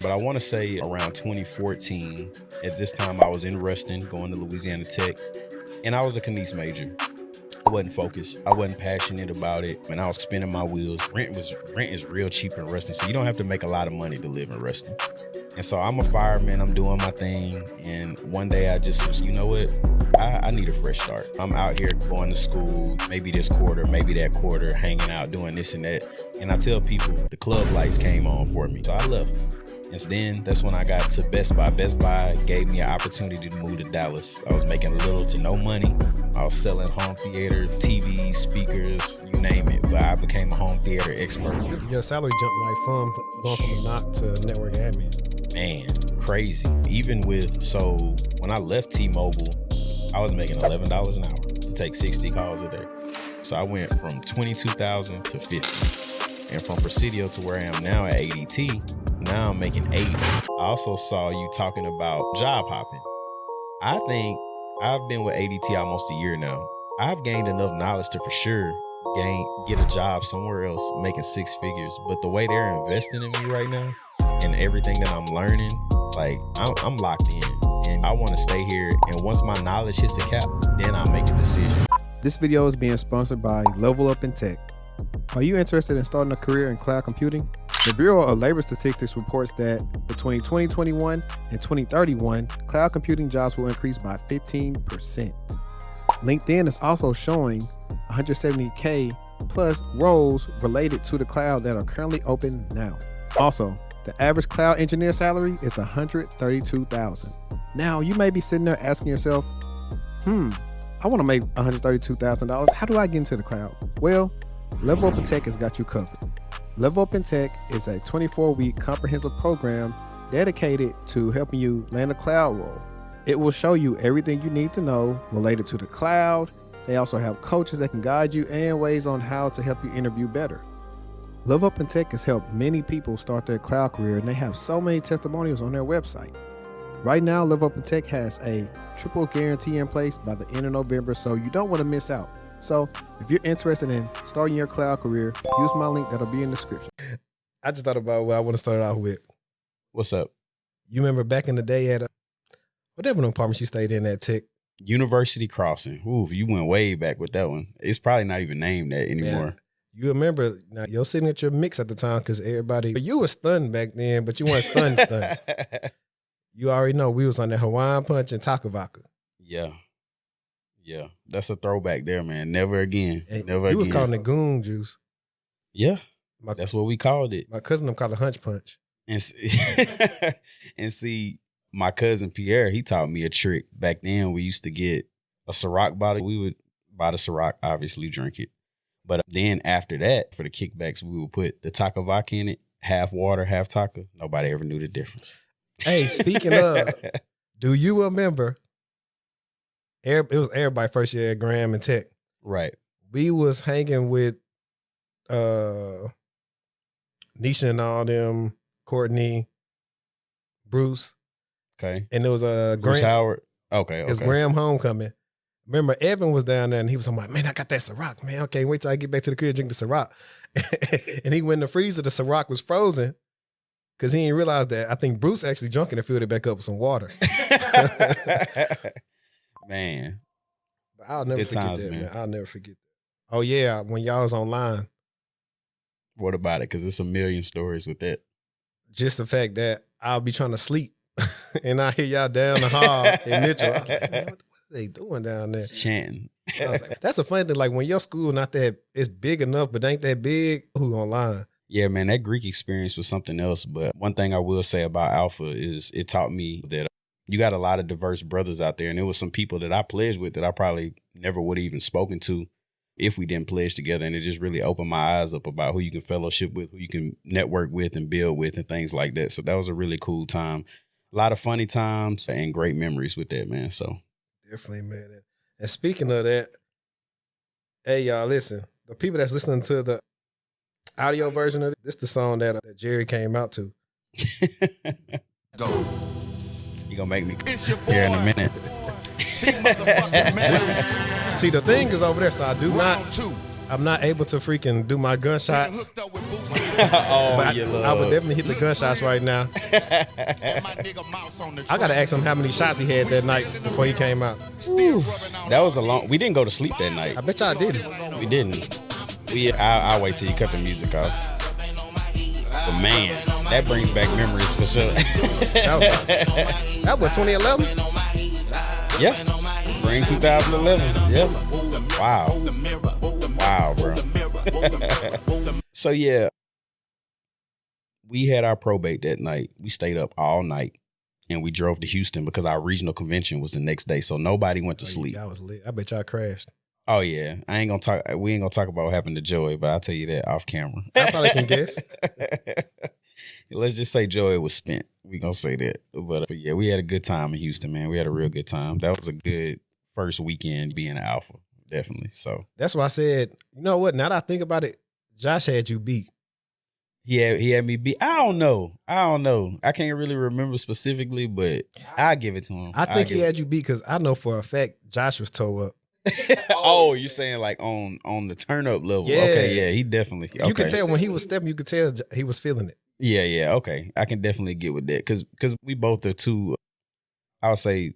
But I want to say around 2014, at this time I was in Rustin, going to Louisiana Tech, and I was a Kinesiology major. I wasn't focused. I wasn't passionate about it, and I was spinning my wheels. Rent is real cheap in Rustin, so you don't have to make a lot of money to live in Rustin. And so I'm a fireman. I'm doing my thing, and one day I just was, you know what? I need a fresh start. I'm out here going to school, maybe this quarter, maybe that quarter, hanging out, doing this and that. And I tell people the club lights came on for me, so I left. And then that's when I got to Best Buy. Best Buy gave me an opportunity to move to Dallas. I was making little to no money. I was selling home theater, TVs, speakers, you name it. But I became a home theater expert. Your salary jumped like from going from NOC to network admin. Man, crazy. Even with, so when I left Tmobile, I was making $11 an hour to take 60 calls a day. So I went from 22,000 to 50. And from Presidio to where I am now at ADT, now I'm making 80. I also saw you talking about job hopping. I think I've been with ADT almost a year now. I've gained enough knowledge to for sure get a job somewhere else making six figures. But the way they're investing in me right now and everything that I'm learning, like I'm locked in and I want to stay here. And once my knowledge hits the cap, then I'll make a decision. This video is being sponsored by Level Up in Tech. Are you interested in starting a career in cloud computing? The Bureau of Labor Statistics reports that between 2021 and 2031, cloud computing jobs will increase by 15%. LinkedIn is also showing 170K plus roles related to the cloud that are currently open now. Also, the average cloud engineer salary is $132,000. Now, you may be sitting there asking yourself, I want to make $132,000. How do I get into the cloud? Well, Level Up in Tech has got you covered. Level Up in Tech is a 24-week comprehensive program dedicated to helping you land a cloud role. It will show you everything you need to know related to the cloud. They also have coaches that can guide you and ways on how to help you interview better. Level Up in Tech has helped many people start their cloud career, and they have so many testimonials on their website. Right now, Level Up in Tech has a triple guarantee in place by the end of November, so you don't want to miss out. So if you're interested in starting your cloud career, use my link that'll be in the description. I just thought about what I want to start off with. What's up? You remember back in the day at whatever apartments you stayed in at Tech? University Crossing. Ooh, you went way back with that one. It's probably not even named that anymore. Man, you remember now your signature mix at the time because you were stunned back then, but you weren't stunned. You already know we was on that Hawaiian Punch and Taco Vodka. Yeah, that's a throwback there, man. Never again. Never again. You was calling it Goon Juice. Yeah, that's what we called it. My cousin them called it Hunch Punch. And see, my cousin Pierre, he taught me a trick. Back then, we used to get a Ciroc bottle. We would buy the Ciroc, obviously drink it. But then after that, for the kickbacks, we would put the Taco Vodka in it, half water, half taco. Nobody ever knew the difference. Hey, speaking of, do you remember? It was everybody first year at Graham and Tech. Right. We was hanging with Nisha and all them, Courtney, Bruce. Okay. And there was Bruce Howard. Okay. It was Graham homecoming. Remember, Evan was down there and he was like, man, I got that Ciroc, man. Okay, wait till I get back to the crib, drink the Ciroc. And he went in the freezer, the Ciroc was frozen because he didn't realize that. I think Bruce actually drunk it and filled it back up with some water. Man. I'll never forget that, man. I'll never forget that. Oh, yeah, when y'all was online. What about it? Because there's a million stories with that. Just the fact that I'll be trying to sleep and I hear y'all down the hall in Mitchell. I was like, man, what are they doing down there? Chanting. I was like, that's a funny thing. Like when your school not that, it's big enough, but ain't that big, who online? Yeah, man, that Greek experience was something else. But one thing I will say about Alpha is it taught me that you got a lot of diverse brothers out there. And there was some people that I pledged with that I probably never would have even spoken to if we didn't pledge together. And it just really opened my eyes up about who you can fellowship with, who you can network with and build with and things like that. So that was a really cool time. A lot of funny times and great memories with that, man. So definitely, man. And speaking of that, hey, y'all, listen, the people that's listening to the audio version of this, the song that Jerry came out to. Go. You gonna make me here in a minute. See, the thing is over there, so I'm not able to freaking do my gunshots But you I would definitely hit the gunshots right now. I gotta ask him how many shots he had that night before he came out. Ooh, that was a long. We didn't go to sleep that night. I bet y'all did it. We didn't. I'll wait till you cut the music off. But man, that brings back memories for sure. That was 2011. Yeah, spring 2011. Yeah. Wow, bro. So yeah, we had our probate that night. We stayed up all night and we drove to Houston because our regional convention was the next day. So nobody went to sleep. That was lit. I bet y'all crashed. Oh yeah, we ain't gonna talk about what happened to Joey, but I'll tell you that off camera. I probably can guess. Let's just say Joey was spent. We gonna say that, but yeah, we had a good time in Houston, man. We had a real good time. That was a good first weekend being an alpha, definitely. So that's why I said, you know what? Now that I think about it, Josh had you beat. He had me beat. I don't know. I can't really remember specifically, but I give it to him. I think he had you beat because I know for a fact Josh was toe up. Oh, you're saying like on the turn up level? Yeah. Okay, yeah, he definitely. Okay. You could tell when he was stepping. You could tell he was feeling it. Yeah, okay. I can definitely get with that because we both are too. I would say,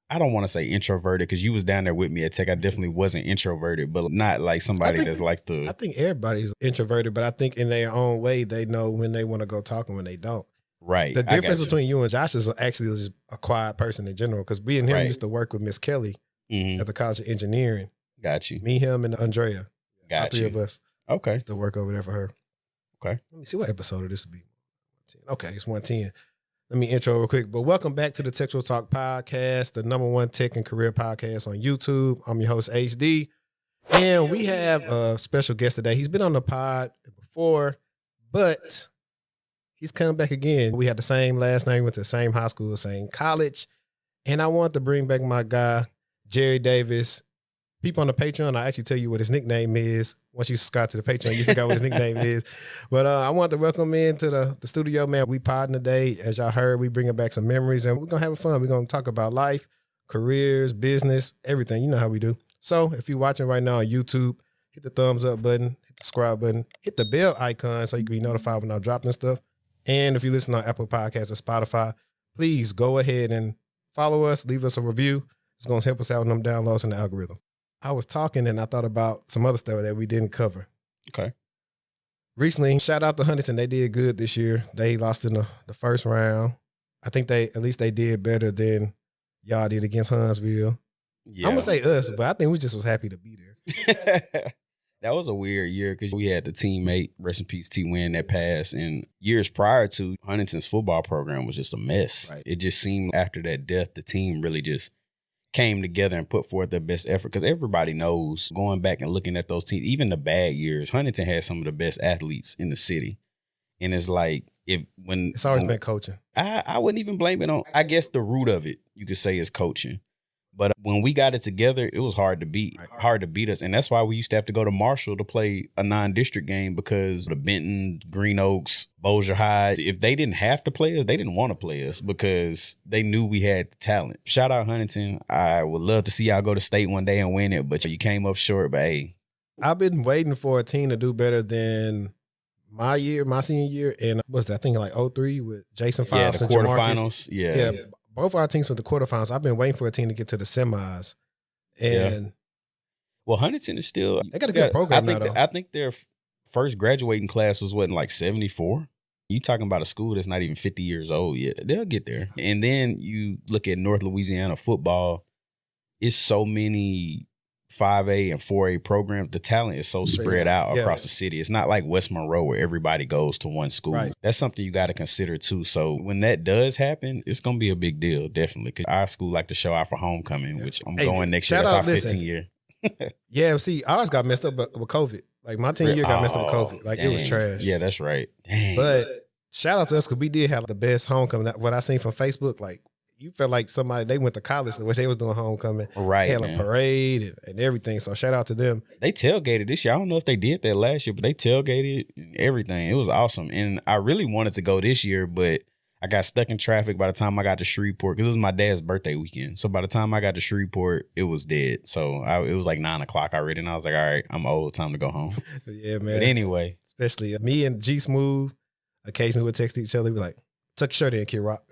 I don't want to say introverted because you was down there with me at Tech. I definitely wasn't introverted, but not like somebody that's likes to. I think everybody's introverted, but I think in their own way they know when they want to go talk and when they don't. Right. The difference between you and Josh is actually just a quiet person in general because we and him used to work with Miss Kelly at the College of Engineering. Got you. Me, him, and Andrea. Got you. Three of us. Okay. Used to work over there for her. Okay. Let me see what episode of this would be. Okay, it's 110. Let me intro real quick. But welcome back to the Textual Talk Podcast, the #1 tech and career podcast on YouTube. I'm your host, HD. And we have a special guest today. He's been on the pod before, but he's coming back again. We had the same last name, went to the same high school, the same college. And I want to bring back my guy, Jerry Davis. People on the Patreon, I actually tell you what his nickname is. Once you subscribe to the Patreon, you forgot what his nickname is. But I want to welcome him to the studio, man. We podding today. As y'all heard, we bringing back some memories, and we're going to have fun. We're going to talk about life, careers, business, everything. You know how we do. So if you're watching right now on YouTube, hit the thumbs up button, hit the subscribe button, hit the bell icon so you can be notified when I'm dropping stuff. And if you listen on Apple Podcasts or Spotify, please go ahead and follow us, leave us a review. It's going to help us out with them downloads in the algorithm. I was talking and I thought about some other stuff that we didn't cover. Okay. Recently, shout out to Huntington. They did good this year. They lost in the first round. I think they did better than y'all did against Huntsville. Yeah. I'm going to say us, but I think we just was happy to be there. That was a weird year because we had the teammate, rest in peace, T-Win, that passed. And years prior to, Huntington's football program was just a mess. Right. It just seemed after that death, the team really just came together and put forth their best effort because everybody knows, going back and looking at those teams, even the bad years, Huntington had some of the best athletes in the city. And it's like, it's always been coaching. I wouldn't even blame it on, I guess the root of it, you could say, is coaching. But when we got it together, it was hard to beat us. And that's why we used to have to go to Marshall to play a non-district game because the Benton, Green Oaks, Bossier High, if they didn't have to play us, they didn't want to play us because they knew we had the talent. Shout out Huntington. I would love to see y'all go to state one day and win it, but you came up short. But hey. I've been waiting for a team to do better than my senior year. And what's that? I think like 03 with Jason Fobbs and quarterfinals. Yeah. Both our teams went to quarterfinals. I've been waiting for a team to get to the semis. And well, Huntington is still, they got a good program now, though. I think their first graduating class was what, like 74? You talking about a school that's not even 50 years old yet. They'll get there. And then you look at North Louisiana football, it's so many 5A and 4A programs. The talent is so spread out across the city. It's not like West Monroe where everybody goes to one school. Right. That's something you got to consider too. So when that does happen, it's going to be a big deal, definitely. Because our school like to show out for homecoming, which I'm going next year. That's our 15th year. Yeah, see, ours got messed up with COVID. Like my 10 year got messed up with COVID. Like it was trash. Yeah, that's right. Dang. But shout out to us because we did have the best homecoming. What I seen from Facebook, like, you felt like they went to college, which they was doing homecoming. Right. They had a parade and everything. So shout out to them. They tailgated this year. I don't know if they did that last year, but they tailgated and everything. It was awesome. And I really wanted to go this year, but I got stuck in traffic by the time I got to Shreveport because it was my dad's birthday weekend. So by the time I got to Shreveport, it was dead. So it was like 9 o'clock already. And I was like, all right, I'm old. Time to go home. Yeah, man. But anyway. especially me and G Smooth, occasionally would text each other, be like, tuck your shirt in, Kid Rock.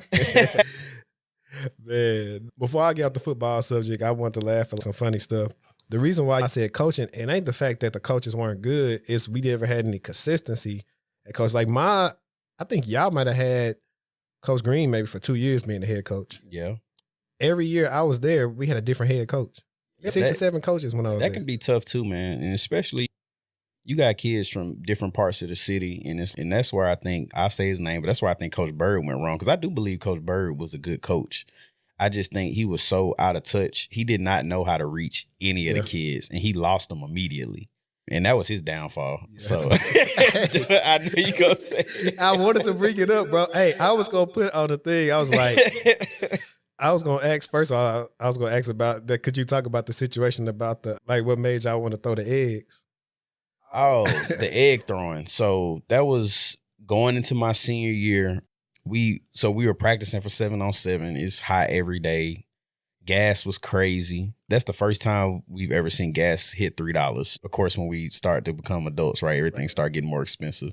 Man, before I get off the football subject, I want to laugh at some funny stuff. The reason why I said coaching, and ain't the fact that the coaches weren't good, is we never had any consistency. Because like I think y'all might have had Coach Green maybe for 2 years being the head coach. Yeah. Every year I was there, we had a different head coach. 6 or 7 coaches when I was there. That can be tough too, man. And especially you got kids from different parts of the city, and that's where I think, I say his name, but that's where I think Coach Bird went wrong, because I do believe Coach Bird was a good coach. I just think he was so out of touch. He did not know how to reach any of the kids, and he lost them immediately. And that was his downfall. Yeah. So I knew you going to say. I wanted to bring it up, bro. Hey, I was going to put on the thing. I was like, I was going to ask, first of all, I was going to ask about that. Could you talk about the situation about what made y'all want to throw the eggs? Oh, the egg throwing. So that was going into my senior year. We were practicing for 7-on-7. It's hot every day. Gas was crazy. That's the first time we've ever seen gas hit $3. Of course, when we start to become adults, right, everything started getting more expensive.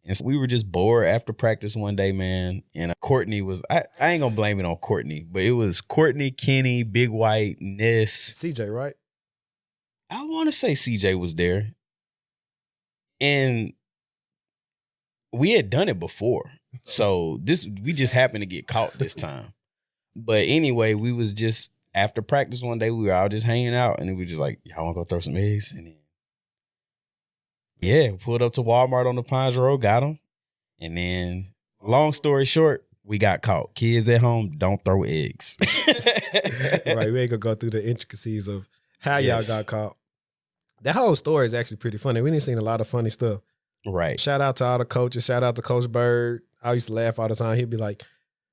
And so we were just bored after practice one day, man. And Courtney was, I ain't gonna blame it on Courtney, but it was Courtney, Kenny, Big White, Ness. CJ, right? I want to say CJ was there. And we had done it before. So we just happened to get caught this time. But anyway, we was just, after practice one day, we were all just hanging out, and we were just like, y'all want to go throw some eggs? And then, yeah, pulled up to Walmart on the Pines Road, got them. And then, long story short, we got caught. Kids at home, don't throw eggs. Right, we ain't gonna go through the intricacies of how y'all got caught. That whole story is actually pretty funny. We didn't see a lot of funny stuff. Right. Shout out to all the coaches. Shout out to Coach Bird. I used to laugh all the time. He'd be like,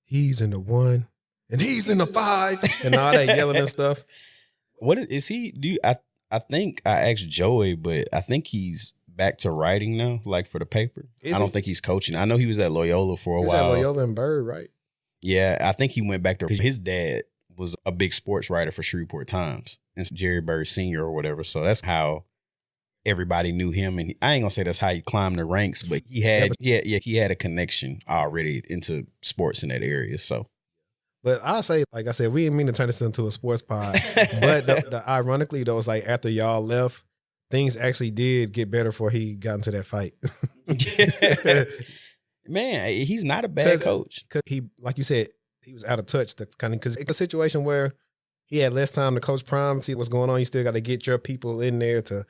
he's in the 1 and he's in the 5 and all that yelling and stuff. What is he? I think I asked Joey, but I think he's back to writing now, like for the paper. I don't think he's coaching. I know he was at Loyola for a while. He was at Loyola and Bird, right? Yeah, I think he went back to, his dad was a big sports writer for Shreveport Times, and Jerry Bird Sr. or whatever. So that's how everybody knew him. And I ain't gonna say that's how he climbed the ranks, but he had a connection already into sports in that area. So, but I'll say, like I said, we didn't mean to turn this into a sports pod. But ironically, though, it's like after y'all left, things actually did get better before he got into that fight. Man, he's not a bad coach. Because he, like you said, he was out of touch. Because it's a situation where he had less time to coach prime, see what's going on. You still got to get your people in there to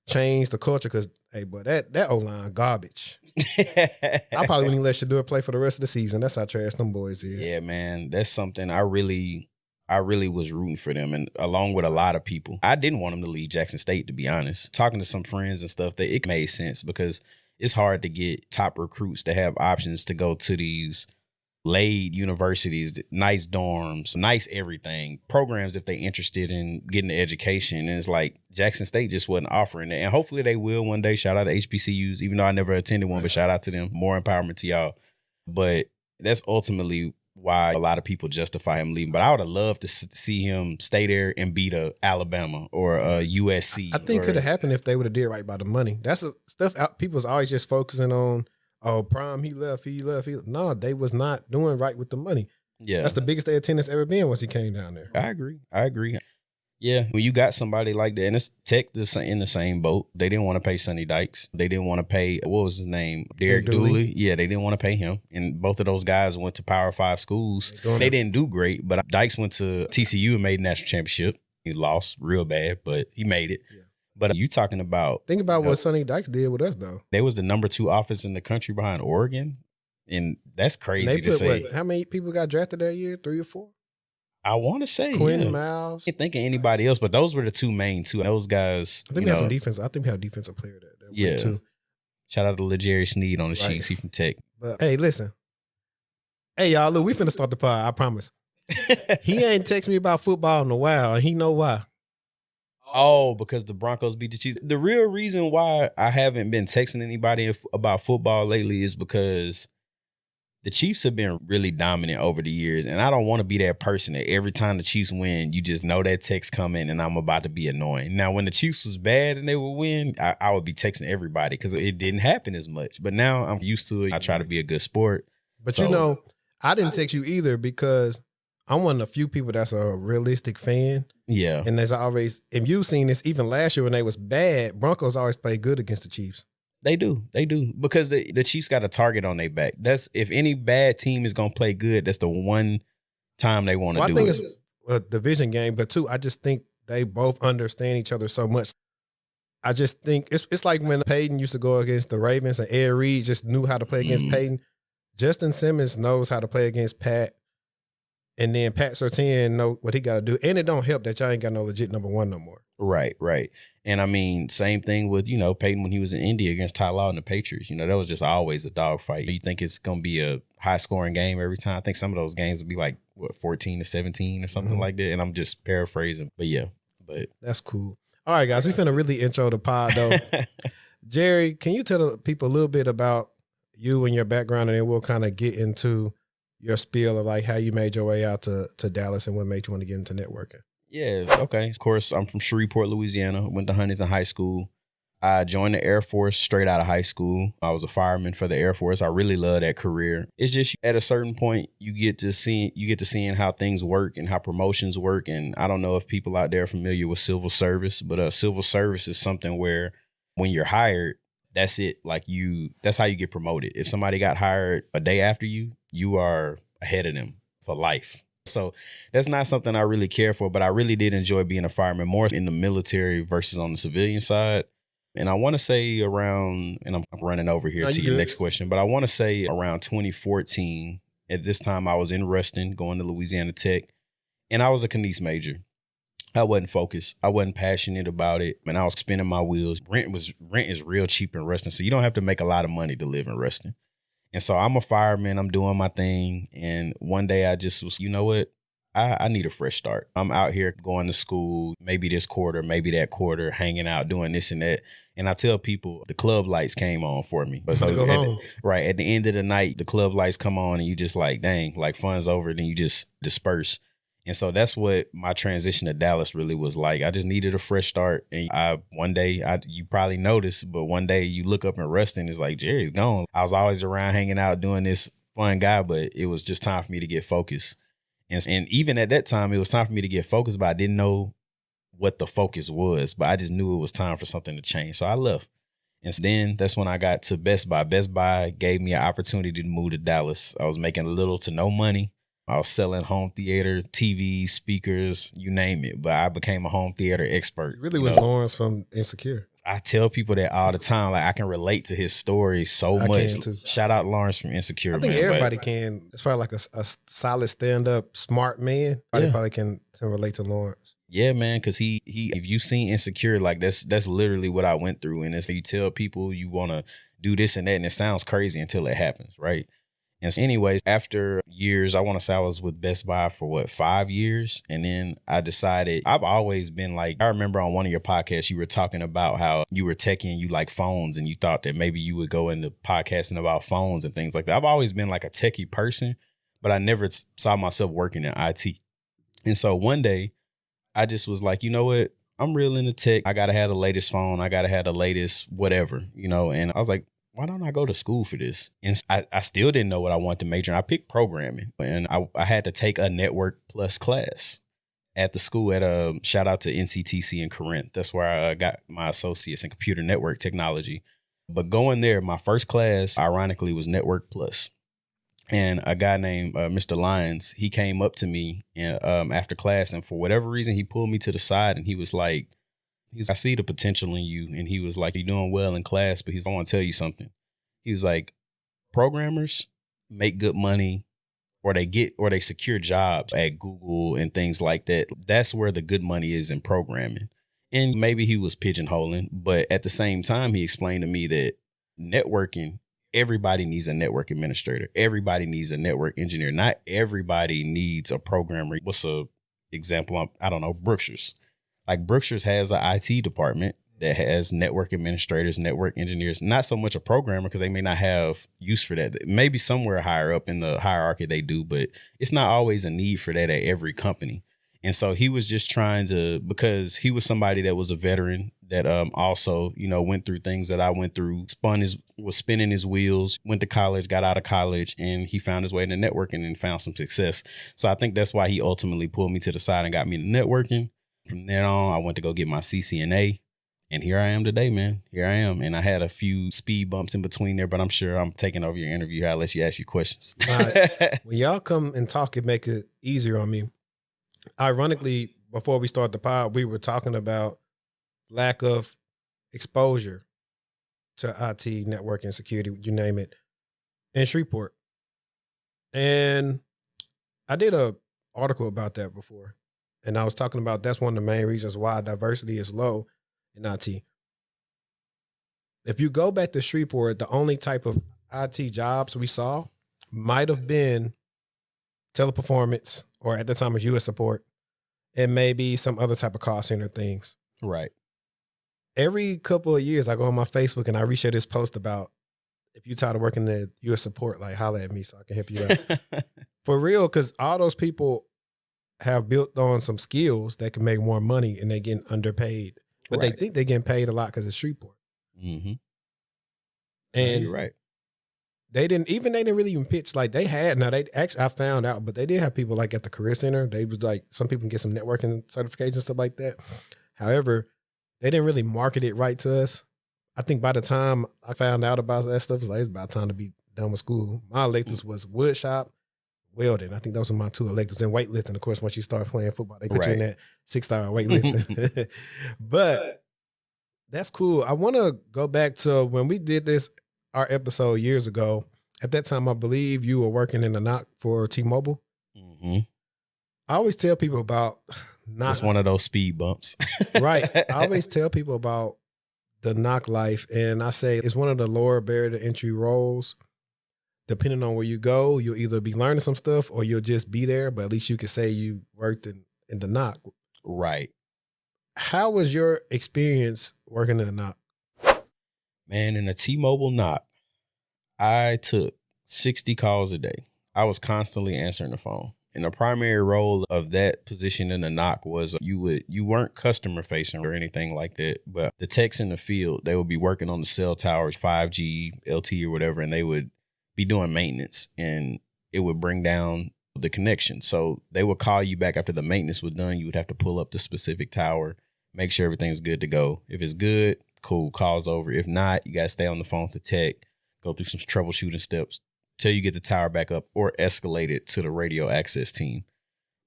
change the culture. Because, hey, boy, that O-line garbage. I probably wouldn't let Shador play for the rest of the season. That's how trash them boys is. Yeah, man, that's something I really was rooting for them, and along with a lot of people. I didn't want them to leave Jackson State, to be honest. Talking to some friends and stuff, it made sense because it's hard to get top recruits to have options to go to these laid universities, nice dorms, nice everything, programs if they're interested in getting the education. And it's like Jackson State just wasn't offering it. And hopefully they will one day. Shout out to HBCUs, even though I never attended one, but shout out to them. More empowerment to y'all. But that's ultimately why a lot of people justify him leaving. But I would have loved to see him stay there and beat a Alabama or a USC. I think it could have happened if they would have did right by the money. That's stuff people's always just focusing on. Oh, Prime, he left. No, they was not doing right with the money. Yeah. That's the biggest day attendance ever been once he came down there. I agree. Yeah, when you got somebody like that, and it's Tech in the same boat. They didn't want to pay Sonny Dykes. They didn't want to pay, what was his name? Derek Dooley. Yeah, they didn't want to pay him. And both of those guys went to Power 5 schools. They didn't do great, but Dykes went to TCU and made national championship. He lost real bad, but he made it. Yeah. But you talking about... Think about what Sonny Dykes did with us, though. They was the number 2 offense in the country behind Oregon. And that's crazy to say. How many people got drafted that year? 3 or 4? I want to say Quinn Miles. I can't think of anybody else, but those were the 2 main 2. Those guys. I think we had some defense. I think we had a defensive player that too. Shout out to LeJerry Sneed on the sheets. He from Tech. But hey, listen. Hey, y'all, look, we finna start the pod. I promise. He ain't text me about football in a while, and he know why. Oh, because the Broncos beat the Chiefs. The real reason why I haven't been texting anybody about football lately is because the Chiefs have been really dominant over the years, and I don't want to be that person that every time the Chiefs win, you just know that text coming and I'm about to be annoying. Now, when the Chiefs was bad and they would win, I would be texting everybody because it didn't happen as much. But now I'm used to it. I try to be a good sport. But you know, I didn't text you either because I'm one of the few people that's a realistic fan. Yeah. And there's always, if you've seen this, even last year when they was bad, Broncos always play good against the Chiefs. They do. Because the Chiefs got a target on their back. That's if any bad team is going to play good, that's the one time they want to do it. I think it's a division game, but two, I just think they both understand each other so much. I just think it's like when Peyton used to go against the Ravens and Ed Reed just knew how to play against Peyton. Justin Simmons knows how to play against Pat. And then Pat Surtain know what he got to do. And it don't help that y'all ain't got no legit number one no more. Right. And I mean, same thing with, Peyton when he was in Indy against Ty Law and the Patriots. That was just always a dogfight. You think it's going to be a high-scoring game every time? I think some of those games would be like, 14-17 or something like that. And I'm just paraphrasing. But yeah. That's cool. All right, guys. We finna really intro the pod, though. Jerry, can you tell the people a little bit about you and your background, and then we'll kind of get into your spiel of like how you made your way out to Dallas and what made you want to get into networking? Yeah, okay. Of course, I'm from Shreveport, Louisiana. Went to Huntington High School. I joined the Air Force straight out of high school. I was a fireman for the Air Force. I really love that career. It's just at a certain point you get to seeing how things work and how promotions work. And I don't know if people out there are familiar with civil service, but civil service is something where when you're hired, that's it. That's how you get promoted. If somebody got hired a day after you, you are ahead of them for life. So that's not something I really care for, but I really did enjoy being a fireman more in the military versus on the civilian side. And I want to say around, and I'm running over here to your next question, but I want to say around 2014, at this time I was in Rustin going to Louisiana Tech, and I was a Kinesiology major. I wasn't focused. I wasn't passionate about it. And I was spinning my wheels. Rent is real cheap in Rustin, so you don't have to make a lot of money to live in Rustin. And so I'm a fireman. I'm doing my thing. And one day I just was, you know what? I need a fresh start. I'm out here going to school, maybe this quarter, maybe that quarter, hanging out, doing this and that. And I tell people the club lights came on for me. But so at the end of the night, the club lights come on and you just like, dang, like fun's over. Then you just disperse. And so that's what my transition to Dallas really was like. I just needed a fresh start. And one day, you probably noticed, but one day you look up and Rustin is like, Jerry's gone. I was always around hanging out doing this fun guy, but it was just time for me to get focused. And even at that time, it was time for me to get focused, but I didn't know what the focus was. But I just knew it was time for something to change. So I left. And then that's when I got to Best Buy. Best Buy gave me an opportunity to move to Dallas. I was making little to no money. I was selling home theater, TVs, speakers, you name it. But I became a home theater expert. It really was Lawrence from Insecure. I tell people that all the time. Like, I can relate to his story so much. Shout out Lawrence from Insecure. I think everybody can. It's probably like a solid stand-up, smart man. Everybody probably can relate to Lawrence. Yeah, man, because he if you've seen Insecure, like that's literally what I went through. And it's you tell people you want to do this and that, and it sounds crazy until it happens, right? And so anyways, after years, I want to say I was with Best Buy for 5 years. And then I decided I've always been like, I remember on one of your podcasts, you were talking about how you were techie and you like phones and you thought that maybe you would go into podcasting about phones and things like that. I've always been like a techie person, but I never saw myself working in IT. And so one day I just was like, you know what? I'm real into tech. I got to have the latest phone. I got to have the latest whatever, and I was like, why don't I go to school for this? And I still didn't know what I wanted to major in. I picked programming, and I had to take a Network Plus class at the school shout out to NCTC in Corinth. That's where I got my associates in computer network technology. But going there, my first class, ironically, was Network Plus. And a guy named Mr. Lyons, he came up to me after class, and for whatever reason, he pulled me to the side and he was like, I see the potential in you. And he was like, you're doing well in class, but I want to tell you something. He was like, programmers make good money or they secure jobs at Google and things like that. That's where the good money is in programming. And maybe he was pigeonholing, but at the same time, he explained to me that networking, everybody needs a network administrator. Everybody needs a network engineer. Not everybody needs a programmer. What's a example? I don't know, Brookshire's. Like Brookshire's has an IT department, that has network administrators, network engineers, not so much a programmer because they may not have use for that. Maybe somewhere higher up in the hierarchy they do, but it's not always a need for that at every company. And so he was just trying to, because he was somebody that was a veteran that also, went through things that I went through, was spinning his wheels, went to college, got out of college, and he found his way into networking and found some success. So I think that's why he ultimately pulled me to the side and got me into networking. From then on, I went to go get my CCNA. And here I am today, man. Here I am. And I had a few speed bumps in between there, but I'm sure I'm taking over your interview. I'll let you ask you questions. When y'all come and talk, it makes it easier on me. Ironically, before we start the pod, we were talking about lack of exposure to IT, networking, security, you name it, in Shreveport. And I did a article about that before. And I was talking about that's one of the main reasons why diversity is low in IT. If you go back to Shreveport, the only type of IT jobs we saw might have been teleperformance, or at the time it was US support, and maybe some other type of call center things. Right. Every couple of years, I go on my Facebook and I reshare this post about, if you're tired of working at US support, like holler at me so I can help you out. For real, because all those people have built on some skills that can make more money and they getting underpaid. But They think they're getting paid a lot because it's Shreveport. Mm-hmm. And you're right. They didn't really even pitch like they had. Now they actually, I found out, but they did have people like at the career center. They was like, some people can get some networking certifications and stuff like that. However, they didn't really market it right to us. I think by the time I found out about that stuff, it's about time to be done with school. My electives was wood shop, welding. I think those were my two electives, and weightlifting. Of course, once you start playing football, they put you in that 6-hour weightlifting. But that's cool. I want to go back to when we did our episode years ago. At that time, I believe you were working in the NOC for Tmobile. Mm-hmm. I always tell people about It's one of those speed bumps. Right. I always tell people about the NOC life, and I say it's one of the lower barrier to entry roles. Depending on where you go, you'll either be learning some stuff or you'll just be there, but at least you can say you worked in the NOC. Right. How was your experience working in the NOC? Man, in a Tmobile NOC, I took 60 calls a day. I was constantly answering the phone. And the primary role of that position in the NOC was you weren't customer facing or anything like that, but the techs in the field, they would be working on the cell towers, 5G, LTE or whatever, and they would be doing maintenance and it would bring down the connection. So they would call you back after the maintenance was done. You would have to pull up the specific tower, make sure everything's good to go. If it's good, cool, call's over. If not, you got to stay on the phone with the tech, go through some troubleshooting steps till you get the tower back up or escalate it to the radio access team.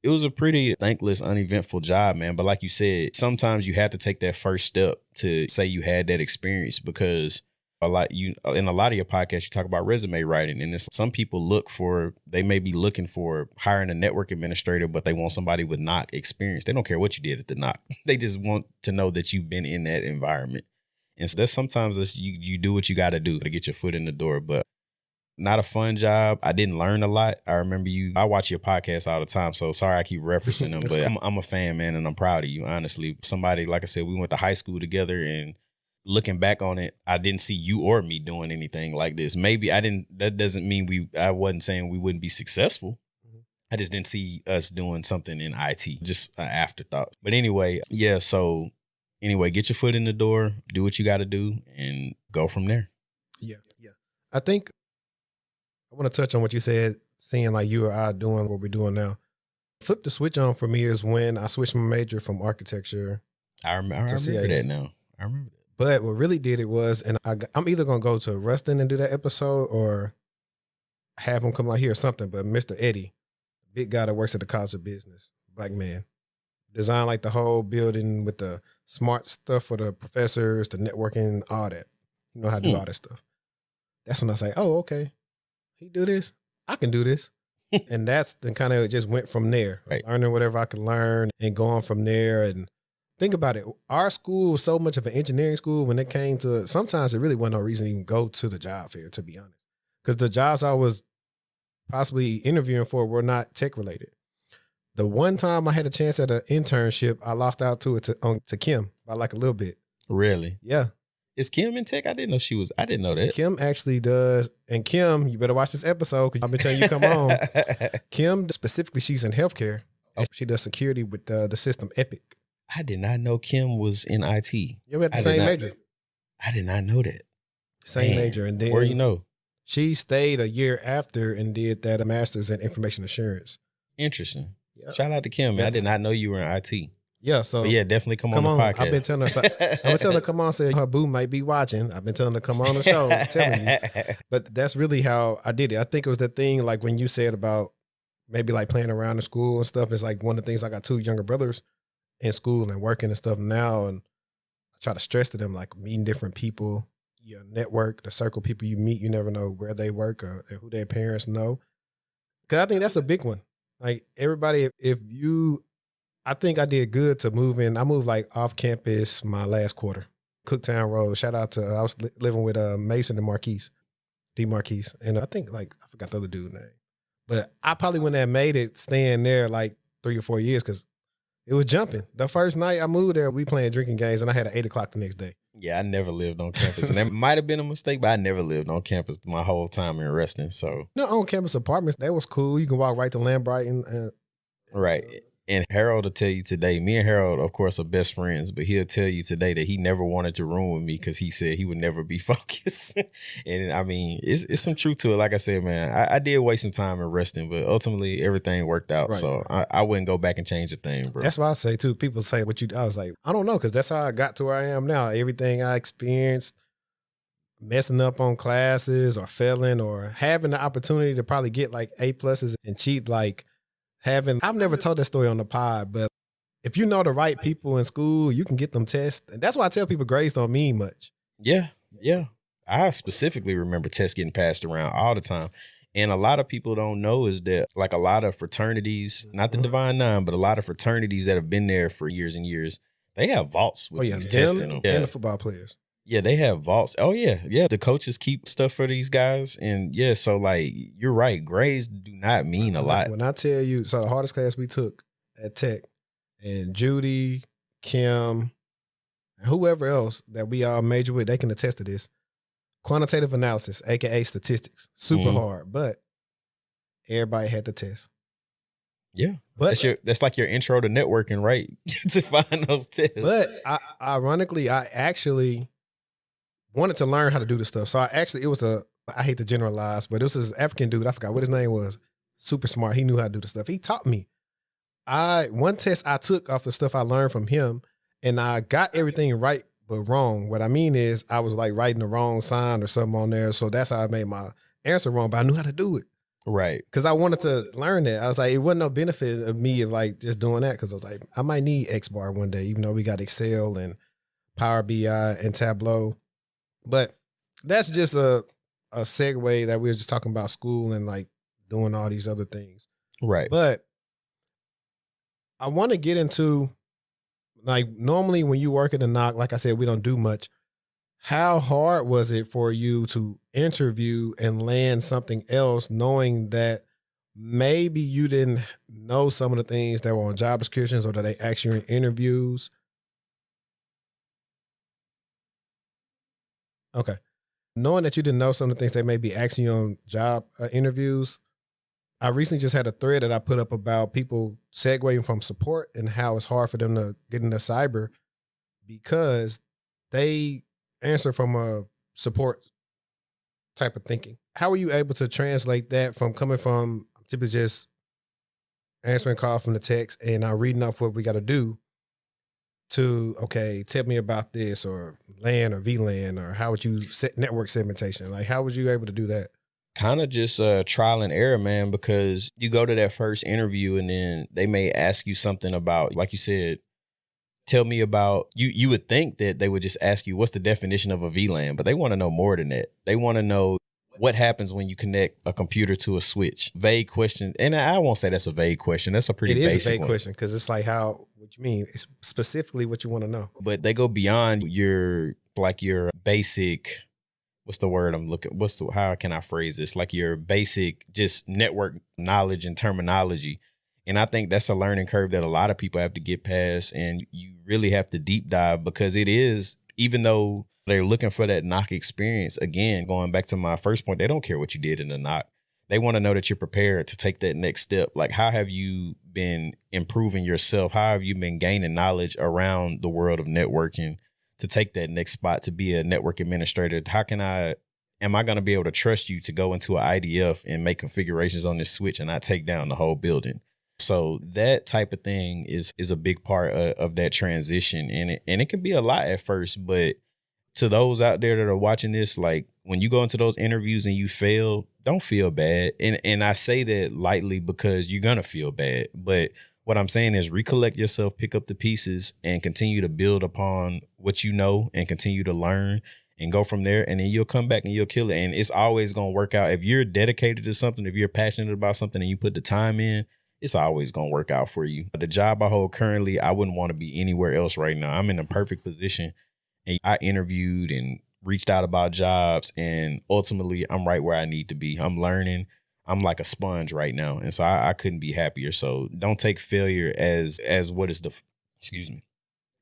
It was a pretty thankless, uneventful job, man. But like you said, sometimes you have to take that first step to say you had that experience, because in a lot of your podcasts, you talk about resume writing, and some people they may be looking for hiring a network administrator, but they want somebody with NOC experience. They don't care what you did at the NOC. They just want to know that you've been in that environment. And so sometimes you do what you got to do to get your foot in the door, but not a fun job. I didn't learn a lot. I remember I watch your podcast all the time, so sorry I keep referencing them, but I'm a fan, man, and I'm proud of you, honestly. Somebody, like I said, we went to high school together, and looking back on it, I didn't see you or me doing anything like this. Maybe that doesn't mean I wasn't saying we wouldn't be successful. Mm-hmm. I just didn't see us doing something in IT, just an afterthought. But anyway, yeah, so anyway, get your foot in the door, do what you got to do, and go from there. Yeah. I think I want to touch on what you said, seeing like you or I doing what we're doing now. Flip the switch on for me is when I switched my major from architecture. I remember that now. I remember that. But what really did it was, and I'm either going to go to Rustin and do that episode or have him come out here or something, but Mr. Eddie, big guy that works at the College of Business, black man, designed like the whole building with the smart stuff for the professors, the networking, all that. You know how to do all that stuff. That's when I say, oh, okay, he do this, I can do this. And that's then kind of just went from there, right. Learning whatever I could learn and going from there. And think about it. Our school was so much of an engineering school when it came to, sometimes it really wasn't no reason to even go to the job fair, to be honest. Because the jobs I was possibly interviewing for were not tech related. The one time I had a chance at an internship, I lost out to it to Kim by like a little bit. Really? Yeah. Is Kim in tech? I didn't know that. Kim actually does. And Kim, you better watch this episode because I've been telling you come on. Kim, specifically, she's in healthcare. She does security with the system Epic. I did not know Kim was in IT. Yeah, we had the same major. I did not know that. Same major. And then where you know? She stayed a year after and did that master's in information assurance. Interesting. Yep. Shout out to Kim, man. I did not know you were in IT. Yeah, so but yeah, definitely come on the podcast. I've been telling her, come on, say her boo might be watching. I've been telling her come on the show, telling you. But that's really how I did it. I think it was the thing like when you said about maybe like playing around in school and stuff. It's like one of the things, I got 2 younger brothers in school and working and stuff now. And I try to stress to them, like meeting different people, your network, the circle of people you meet, you never know where they work or who their parents know. Because I think that's a big one. Like everybody, I think I did good to move in. I moved like off campus my last quarter. Cooktown Road. Shout out to, I was living with Mason and Marquise, D. Marquise. And I think like, I forgot the other dude's name. But I probably wouldn't have made it staying there like 3 or 4 years because it was jumping. The first night I moved there, we playing drinking games and I had at 8 o'clock the next day. Yeah, I never lived on campus. And that might have been a mistake, but I never lived on campus my whole time in Rustin. So no, on campus apartments, that was cool. You can walk right to Lambright right. And Harold will tell you today, me and Harold, of course, are best friends, but he'll tell you today that he never wanted to room with me because he said he would never be focused. And I mean, it's some truth to it. Like I said, man, I did waste some time in Rustin, but ultimately everything worked out. Right. So I wouldn't go back and change a thing, bro. That's what I say too. People say I was like, I don't know, because that's how I got to where I am now. Everything I experienced, messing up on classes or failing or having the opportunity to probably get like A+ and cheat, like I've never told that story on the pod, but if you know the right people in school, you can get them tests. And that's why I tell people grades don't mean much. Yeah. I specifically remember tests getting passed around all the time. And a lot of people don't know is that like a lot of fraternities, not the Divine Nine, but a lot of fraternities that have been there for years and years, they have vaults with these tests in them. And the football players. Yeah, they have vaults. Oh, yeah. The coaches keep stuff for these guys. And yeah, so like, you're right. Grades do not mean a lot. When I tell you, so the hardest class we took at Tech, and Judy, Kim, and whoever else that we all major with, they can attest to this. Quantitative analysis, AKA statistics. Super hard, but everybody had the test. Yeah. But that's like your intro to networking, right? To find those tests. But ironically, I actually wanted to learn how to do this stuff. So I hate to generalize, but this is an African dude. I forgot what his name was. Super smart. He knew how to do the stuff. He taught me. One test I took off the stuff I learned from him, and I got everything right but wrong. What I mean is I was like writing the wrong sign or something on there. So that's how I made my answer wrong, but I knew how to do it. Right. Because I wanted to learn that. I was like, it wasn't no benefit of me of like just doing that, because I was like, I might need XBAR one day, even though we got Excel and Power BI and Tableau. But that's just a segue that we were just talking about school and like doing all these other things. Right. But I want to get into, like, normally when you work at a NOC, like I said, we don't do much. How hard was it for you to interview and land something else, knowing that maybe you didn't know some of the things that were on job descriptions or that they asked you in interviews? Okay. Knowing that you didn't know some of the things they may be asking you on job interviews, I recently just had a thread that I put up about people segueing from support and how it's hard for them to get into cyber because they answer from a support type of thinking. How are you able to translate that from coming from typically just answering calls from the text and reading off what we got to do to, okay, tell me about this, or LAN or VLAN, or how would you set network segmentation? Like, how was you able to do that? Kind of just trial and error, man, because you go to that first interview and then they may ask you something about, like you said, tell me about, you would think that they would just ask you, what's the definition of a VLAN? But they want to know more than that. They want to know what happens when you connect a computer to a switch. Vague question. And I won't say that's a vague question. That's a pretty basic one. It is a vague question because it's like what you mean? It's specifically what you want to know. But they go beyond your basic, what's the word I'm looking, how can I phrase this? Like your basic just network knowledge and terminology. And I think that's a learning curve that a lot of people have to get past. And you really have to deep dive because it is even though they're looking for that NOC experience, again, going back to my first point, they don't care what you did in the NOC. They want to know that you're prepared to take that next step. Like, how have you been improving yourself? How have you been gaining knowledge around the world of networking to take that next spot to be a network administrator? Am I going to be able to trust you to go into an IDF and make configurations on this switch and not take down the whole building? So that type of thing is a big part of that transition. And it can be a lot at first, but to those out there that are watching this, like, when you go into those interviews and you fail, don't feel bad. And I say that lightly because you're going to feel bad. But what I'm saying is recollect yourself, pick up the pieces, and continue to build upon what you know and continue to learn and go from there. And then you'll come back and you'll kill it. And it's always going to work out. If you're dedicated to something, if you're passionate about something and you put the time in, it's always going to work out for you. The job I hold currently, I wouldn't want to be anywhere else right now. I'm in a perfect position. And I interviewed and reached out about jobs, and ultimately I'm right where I need to be. I'm learning. I'm like a sponge right now. And so I couldn't be happier. So don't take failure as what is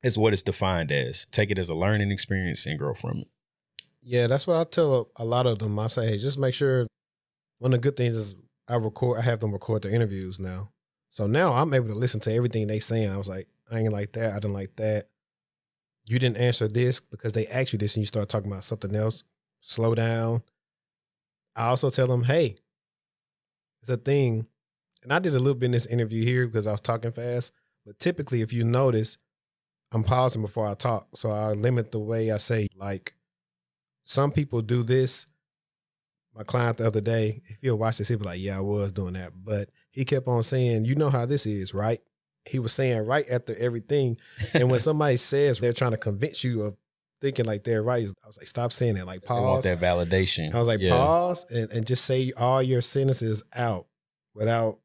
as what it's defined as. Take it as a learning experience and grow from it. Yeah, that's what I tell a lot of them. I say, hey, just make sure. One of the good things is I have them record their interviews now. So now I'm able to listen to everything they saying. I was like, I ain't like that. I didn't like that. You didn't answer this because they asked you this and you start talking about something else. Slow down. I also tell them, hey, it's a thing. And I did a little bit in this interview here because I was talking fast. But typically, if you notice, I'm pausing before I talk. So I limit the way I say. Like, some people do this. My client the other day, if he'll watch this, he'll be like, yeah, I was doing that. But he kept on saying, you know how this is, right? He was saying right after everything. And when somebody says they're trying to convince you of thinking like they're right, I was like, stop saying that. Like, pause. They want that validation. I was like, pause and just say all your sentences out without,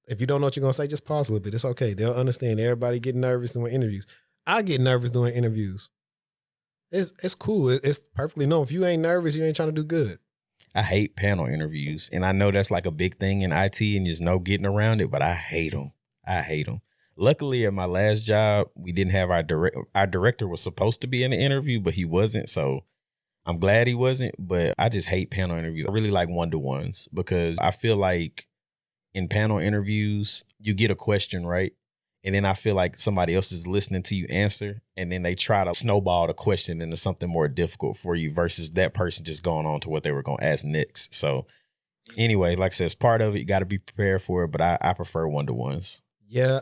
if you don't know what you're going to say, just pause a little bit. It's okay. They'll understand. Everybody get nervous doing interviews. I get nervous doing interviews. It's cool. It's perfectly known. If you ain't nervous, you ain't trying to do good. I hate panel interviews. And I know that's like a big thing in IT and there's no getting around it, but I hate them. Luckily, at my last job, we didn't have our director was supposed to be in the interview, but he wasn't. So I'm glad he wasn't. But I just hate panel interviews. I really like one-to-ones because I feel like in panel interviews, you get a question, right? And then I feel like somebody else is listening to you answer, and then they try to snowball the question into something more difficult for you versus that person just going on to what they were going to ask next. So anyway, like I said, it's part of it. You got to be prepared for it, but I prefer one-to-ones. Yeah,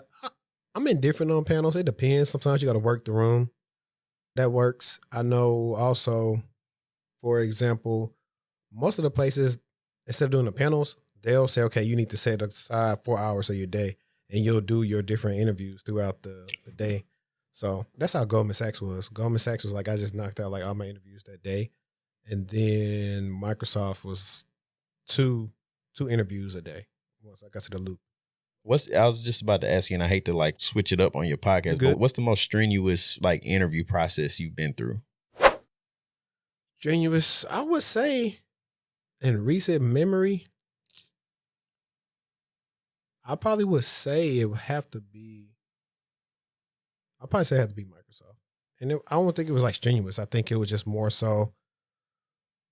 I'm indifferent on panels. It depends. Sometimes you got to work the room. That works. I know also, for example, most of the places, instead of doing the panels, they'll say, okay, you need to set aside 4 hours of your day. And you'll do your different interviews throughout the day. So that's how Goldman Sachs was. Goldman Sachs was like, I just knocked out like all my interviews that day. And then Microsoft was two interviews a day once I got to the loop. I was just about to ask you, and I hate to like switch it up on your podcast, but what's the most strenuous like interview process you've been through? Strenuous, I would say in recent memory, I probably would say it would have to be, I'd probably say it had to be Microsoft. And I don't think it was like strenuous. I think it was just more so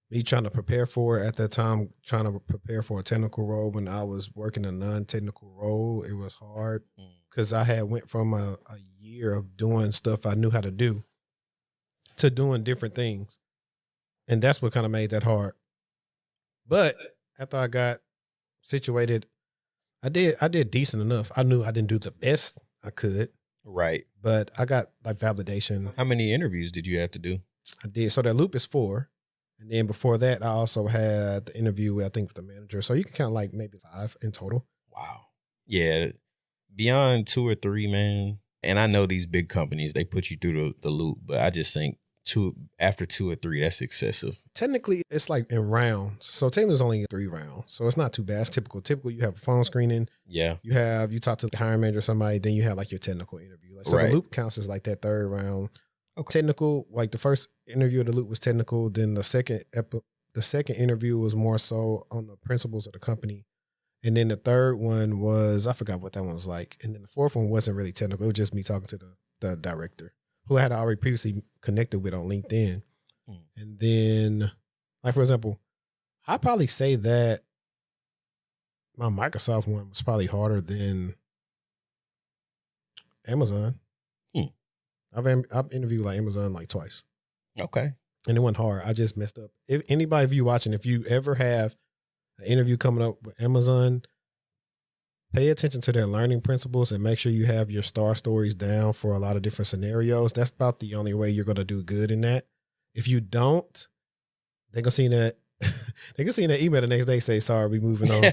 me trying to prepare for it at that time, trying to prepare for a technical role. When I was working a non-technical role, it was hard because I had went from a year of doing stuff I knew how to do to doing different things. And that's what kind of made that hard. But after I got situated, I did decent enough. I knew I didn't do the best I could. Right. But I got like validation. How many interviews did you have to do? I did. So that loop is 4. And then before that, I also had the interview with the manager. So you can count like maybe 5 in total. Wow. Yeah. Beyond 2 or 3, man. And I know these big companies, they put you through the loop, but I just think after 2 or 3, that's excessive. Technically, it's like in rounds. So technically, it's only 3 rounds. So it's not too bad. It's typical. Typical, you have a phone screening. Yeah. You talk to the hiring manager or somebody, then you have like your technical interview. Like, so the loop counts as like that 3rd round. Okay. Technical, like the first interview of the loop was technical. Then the second interview was more so on the principles of the company. And then the 3rd one was, I forgot what that one was like. And then the 4th one wasn't really technical. It was just me talking to the director, who I had already previously connected with on LinkedIn. Mm. And then, like, for example, I'd probably say that my Microsoft one was probably harder than Amazon. Hmm. I've interviewed like Amazon like twice. Okay. And it wasn't hard. I just messed up. If anybody of you watching, if you ever have an interview coming up with Amazon, pay attention to their learning principles and make sure you have your star stories down for a lot of different scenarios. That's about the only way you're going to do good in that. If you don't, they're going to see that. They can see in that email the next day say, sorry, we moving on.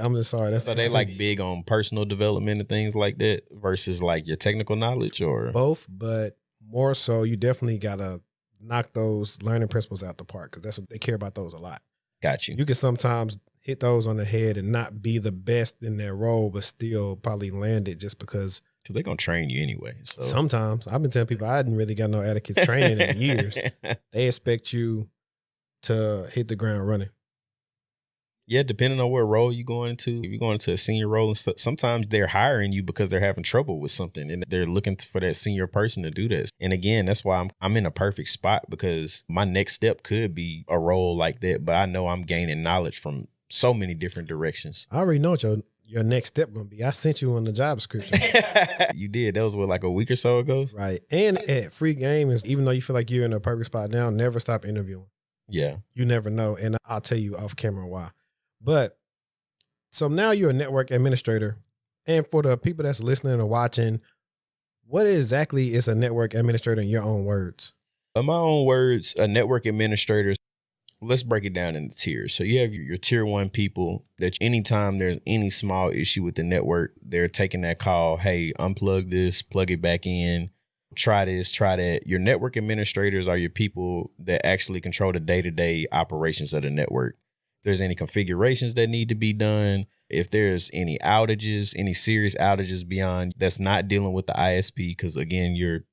I'm just sorry. So they like big on personal development and things like that versus like your technical knowledge, or both, but more so you definitely got to knock those learning principles out the park because that's what they care about, those a lot. Got you. You can sometimes hit those on the head and not be the best in their role, but still probably land it just because they're going to train you anyway. So sometimes I've been telling people I hadn't really got no etiquette training in years. They expect you to hit the ground running. Yeah, depending on what role you're going into. If you're going into a senior role and stuff, sometimes they're hiring you because they're having trouble with something and they're looking for that senior person to do this. And again, that's why I'm in a perfect spot because my next step could be a role like that, but I know I'm gaining knowledge from so many different directions. I already know what your next step going to be. I sent you on the job description. You did. That was what, like a week or so ago? Right. And at Free Game, is even though you feel like you're in a perfect spot now, never stop interviewing. Yeah. You never know. And I'll tell you off camera why. But so now you're a network administrator. And for the people that's listening or watching, what exactly is a network administrator in your own words? In my own words, a network administrator, let's break it down into tiers. So you have your tier 1 people that anytime there's any small issue with the network, they're taking that call. Hey, unplug this, plug it back in, try this, try that. Your network administrators are your people that actually control the day-to-day operations of the network. If there's any configurations that need to be done, if there's any outages, any serious outages beyond that's not dealing with the ISP, because again, your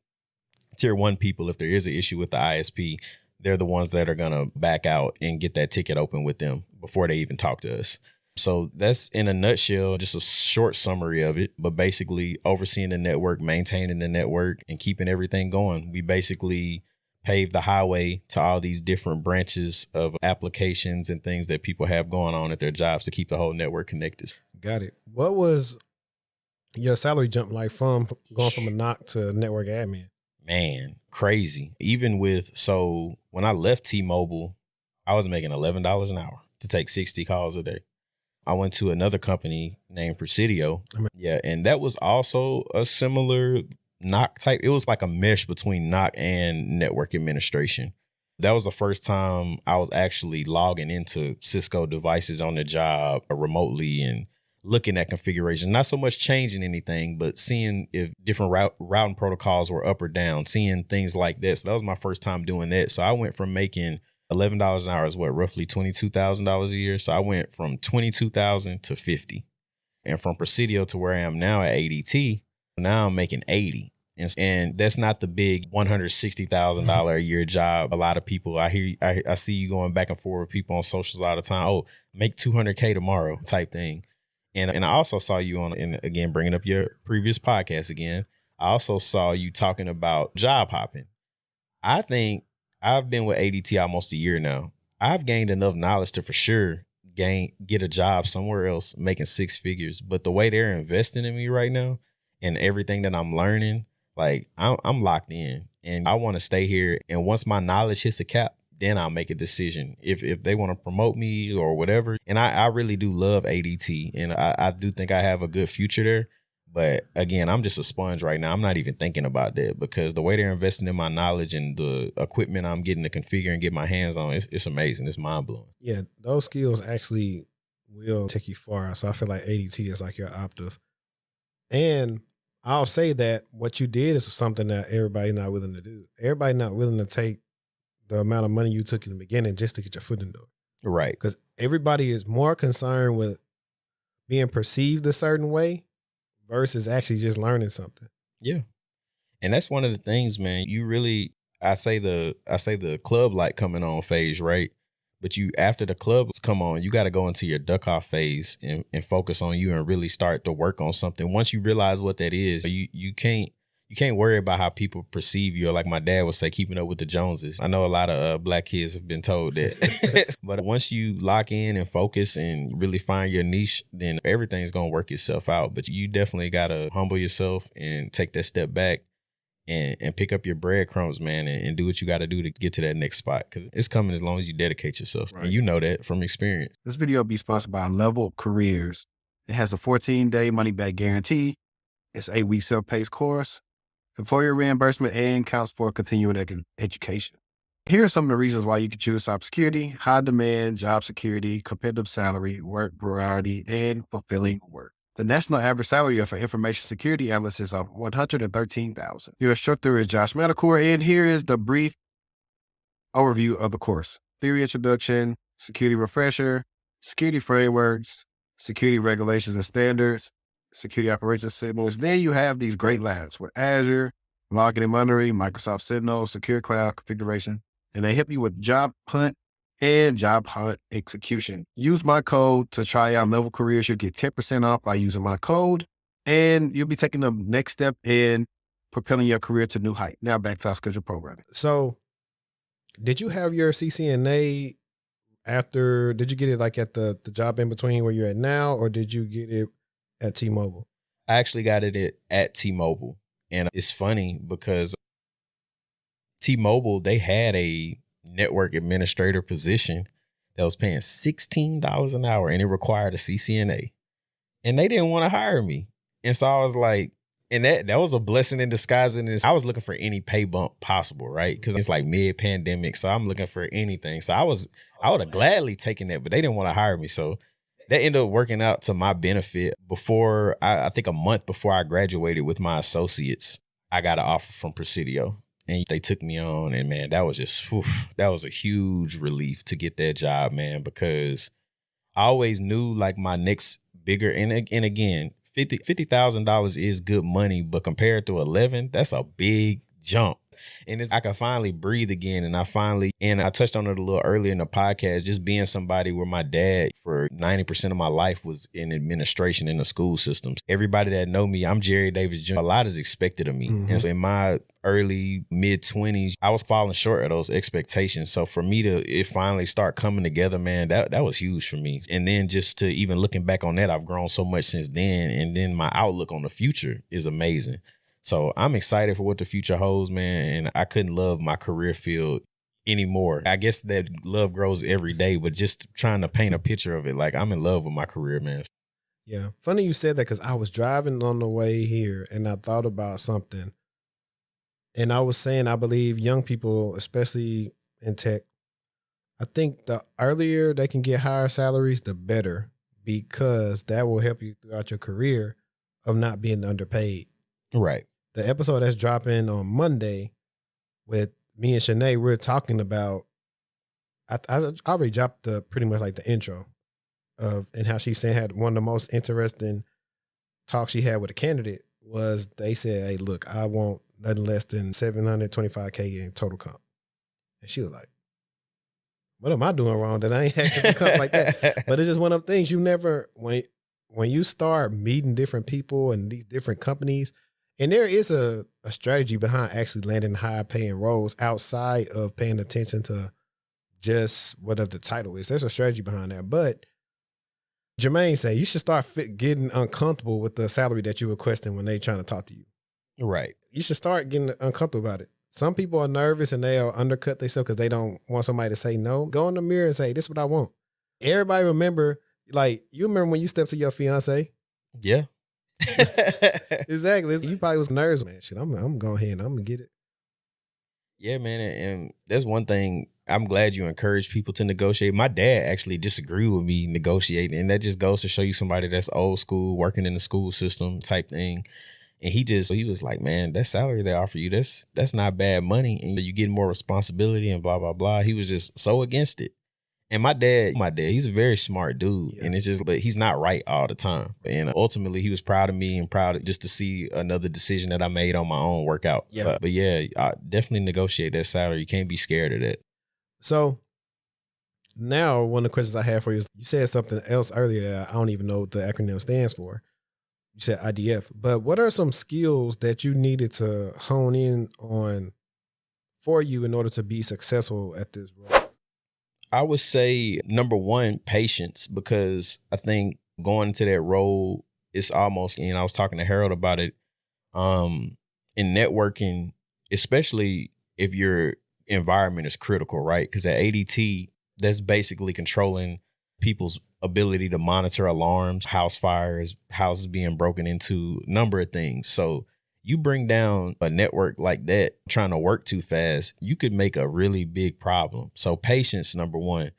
tier 1 people, if there is an issue with the ISP, they're the ones that are going to back out and get that ticket open with them before they even talk to us. So that's in a nutshell, just a short summary of it, but basically overseeing the network, maintaining the network, and keeping everything going. We basically pave the highway to all these different branches of applications and things that people have going on at their jobs to keep the whole network connected. Got it. What was your salary jump like from going from a NOC to network admin? Man, crazy. Even with, so when I left Tmobile, I was making $11 an hour to take 60 calls a day. I went to another company named Presidio. Yeah. And that was also a similar NOC type. It was like a mesh between NOC and network administration. That was the first time I was actually logging into Cisco devices on the job remotely and looking at configuration, not so much changing anything, but seeing if different routing protocols were up or down, seeing things like that. So that was my first time doing that. So I went from making $11 an hour is what, roughly $22,000 a year. So I went from $22,000 to $50,000. And from Presidio to where I am now at ADT, now I'm making $80,000. And that's not the big $160,000 a year job. A lot of people, I see you going back and forth with people on socials all the time. Oh, make $200K tomorrow type thing. And I also saw you on, and again, bringing up your previous podcast again, I also saw you talking about job hopping. I think I've been with ADT almost a year now. I've gained enough knowledge to for sure get a job somewhere else making 6 figures. But the way they're investing in me right now and everything that I'm learning, like I'm locked in and I want to stay here. And once my knowledge hits a cap, then I'll make a decision if they want to promote me or whatever. And I really do love ADT and I do think I have a good future there. But again, I'm just a sponge right now. I'm not even thinking about that because the way they're investing in my knowledge and the equipment I'm getting to configure and get my hands on, it's amazing. It's mind blowing. Yeah, those skills actually will take you far. So I feel like ADT is like your Optiv. And I'll say that what you did is something that everybody's not willing to do. Everybody not willing to take the amount of money you took in the beginning just to get your foot in the door. Right. Because everybody is more concerned with being perceived a certain way versus actually just learning something. Yeah. And that's one of the things, man. You really, I say the club light coming on phase, right? But you, after the clubs come on, you got to go into your duck off phase and focus on you and really start to work on something. Once you realize what that is, you can't you can't worry about how people perceive you. Or like my dad would say, keeping up with the Joneses. I know a lot of black kids have been told that. But once you lock in and focus and really find your niche, then everything's going to work itself out. But you definitely got to humble yourself and take that step back and pick up your breadcrumbs, man, and do what you got to do to get to that next spot. Because it's coming as long as you dedicate yourself. Right. And you know that from experience. This video will be sponsored by Level Up Careers. It has a 14-day money-back guarantee. It's an 8-week self-paced course, employer reimbursement, and counts for continuing education. Here are some of the reasons why you can choose cybersecurity: high demand, job security, competitive salary, work variety, and fulfilling work. The national average salary of an information security analyst is $113,000. Your instructor is Josh Matacour, and here is the brief overview of the course. Theory introduction, security refresher, security frameworks, security regulations and standards, security operations signals. Then you have these great labs with Azure, logging and monitoring, Microsoft Signal, secure cloud configuration, and they help you with job hunt and job hunt execution. Use my code to try out Level Careers. You'll get 10% off by using my code, and you'll be taking the next step in propelling your career to new height. Now back to our scheduled programming. So did you have your CCNA after, did you get it like at the job in between where you're at now, or did you get it at Tmobile? I actually got it at Tmobile. And it's funny because Tmobile, they had a network administrator position that was paying $16 an hour, and it required a CCNA. And they didn't want to hire me. And so I was like, and that was a blessing in disguise. And I was looking for any pay bump possible, right? Because it's like mid-pandemic, so I'm looking for anything. So I would have gladly taken that, but they didn't want to hire me. So that ended up working out to my benefit. Before, I think a month before I graduated with my associates, I got an offer from Presidio. And they took me on, and man, that was just, that was a huge relief to get that job, man, because I always knew like my next bigger, and again, $50,000 is good money, but compared to 11, that's a big jump. And I could finally breathe again. And I touched on it a little earlier in the podcast, just being somebody where my dad for 90% of my life was in administration in the school systems. Everybody that know me, I'm Jerry Davis Jr. A lot is expected of me. Mm-hmm. And so in my early mid-20s, I was falling short of those expectations. So for me it finally start coming together, man, that was huge for me. And then just to even looking back on that, I've grown so much since then. And then my outlook on the future is amazing. So I'm excited for what the future holds, man. And I couldn't love my career field anymore. I guess that love grows every day, but just trying to paint a picture of it, like I'm in love with my career, man. Yeah. Funny you said that, because I was driving on the way here and I thought about something. And I was saying, I believe young people, especially in tech, I think the earlier they can get higher salaries, the better, because that will help you throughout your career of not being underpaid. Right. The episode that's dropping on Monday with me and Shanae, we're talking about, I already dropped pretty much like the intro of, and how she said had one of the most interesting talks she had with a candidate was they said, hey, look, I want nothing less than $725K in total comp. And she was like, what am I doing wrong that I ain't asking for comp like that? But it's just one of them things you never, when you start meeting different people and these different companies, and there is a strategy behind actually landing high paying roles outside of paying attention to just whatever the title is. There's a strategy behind that. But Jermaine said you should start getting uncomfortable with the salary that you're requesting when they're trying to talk to you. Right. You should start getting uncomfortable about it. Some people are nervous and they'll undercut themselves because they don't want somebody to say no. Go in the mirror and say, this is what I want. Everybody remember, like, you remember when you stepped to your fiance? Yeah. Exactly. You probably was nervous, man. Shit, I'm going ahead and I'm gonna get it. Yeah, man. And that's one thing. I'm glad you encourage people to negotiate. My dad actually disagreed with me negotiating, and that just goes to show you somebody that's old school, working in the school system type thing. And he was like, man, that salary they offer you, that's not bad money, and you get more responsibility and blah blah blah. He was just so against it. And my dad, he's a very smart dude. Yeah. And it's just, but he's not right all the time. And ultimately, he was proud of me and proud just to see another decision that I made on my own work out. Yeah. But yeah, I definitely negotiate that salary. You can't be scared of that. So now one of the questions I have for you is, you said something else earlier that I don't even know what the acronym stands for. You said IDF, but what are some skills that you needed to hone in on for you in order to be successful at this role? I would say number one, patience, because I think going into that role, it's almost, and I was talking to Harold about it, in networking, especially if your environment is critical, right? Because at ADT, that's basically controlling people's ability to monitor alarms, house fires, houses being broken into, number of things. So you bring down a network like that, trying to work too fast, you could make a really big problem. So patience, number one.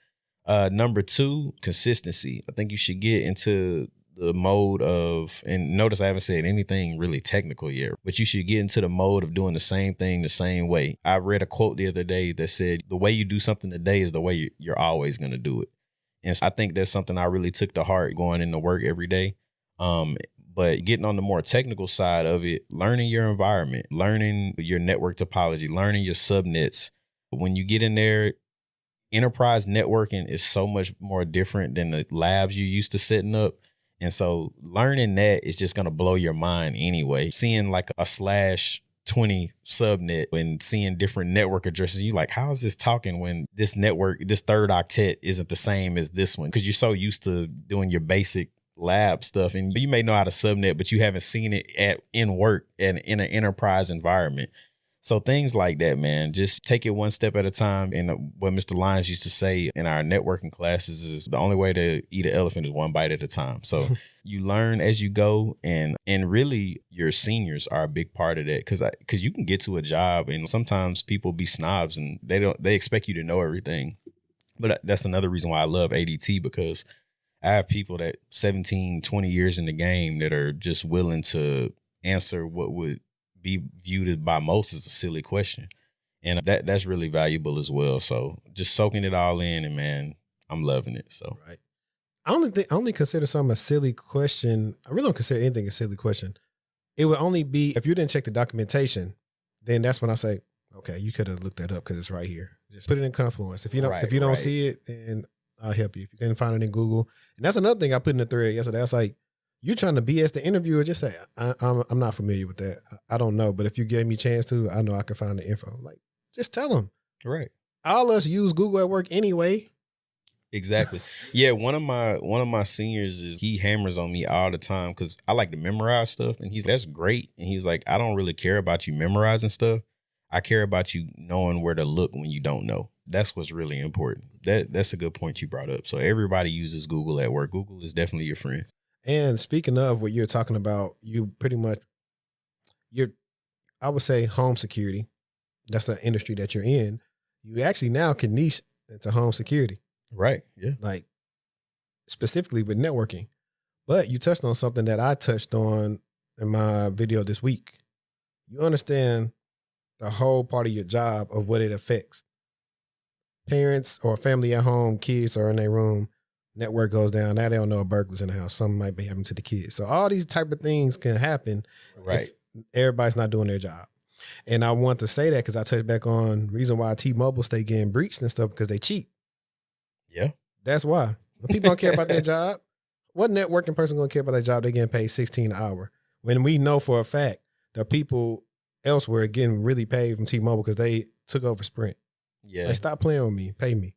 Number two, consistency. I think you should get into the mode of, and notice I haven't said anything really technical yet, but you should get into the mode of doing the same thing the same way. I read a quote the other day that said, the way you do something today is the way you're always going to do it. And I think that's something I really took to heart going into work every day. But getting on the more technical side of it, learning your environment, learning your network topology, learning your subnets. When you get in there, enterprise networking is so much more different than the labs you used to setting up. And so learning that is just going to blow your mind anyway. Seeing like a /20 subnet and seeing different network addresses, you like, how is this talking when this network, this third octet isn't the same as this one? Because you're so used to doing your basic lab stuff, and you may know how to subnet, but you haven't seen it in work and in an enterprise environment. So things like that, man, just take it one step at a time. And what Mr. Lyons used to say in our networking classes is the only way to eat an elephant is one bite at a time. So you learn as you go, and really your seniors are a big part of that, because you can get to a job and sometimes people be snobs and they expect you to know everything. But that's another reason why I love ADT, because I have people that 17, 20 years in the game that are just willing to answer what would be viewed by most as a silly question. And that's really valuable as well. So just soaking it all in, and man, I'm loving it. So right. I only consider something a silly question. I really don't consider anything a silly question. It would only be if you didn't check the documentation, then that's when I say, okay, you could have looked that up because it's right here. Just put it in Confluence. If you don't see it, then I'll help you. If you can't find it in Google. And that's another thing I put in the thread yesterday. I was like, you trying to BS the interviewer, just say, I'm not familiar with that. I don't know. But if you gave me a chance to, I know I can find the info. Like, just tell them. Right. All us use Google at work anyway. Exactly. Yeah, one of my seniors, he hammers on me all the time because I like to memorize stuff. And that's great. And he's like, I don't really care about you memorizing stuff. I care about you knowing where to look when you don't know. That's what's really important. That's a good point you brought up. So everybody uses Google at work. Google is definitely your friend. And speaking of what you're talking about, you pretty much, I would say home security. That's the industry that you're in. You actually now can niche into home security. Right. Yeah. Like specifically with networking. But you touched on something that I touched on in my video this week. You understand the whole part of your job of what it affects. Parents or family at home, kids are in their room, network goes down. Now they don't know a burglar's in the house. Something might be happening to the kids. So all these type of things can happen if everybody's not doing their job. And I want to say that because I touched back on the reason why Tmobile stay getting breached and stuff, because they cheat. Yeah. That's why. When people don't care about their job, what networking person going to care about their job? They're getting paid $16 an hour. When we know for a fact that people elsewhere are getting really paid from Tmobile because they took over Sprint. Yeah. Like, stop playing with me. Pay me.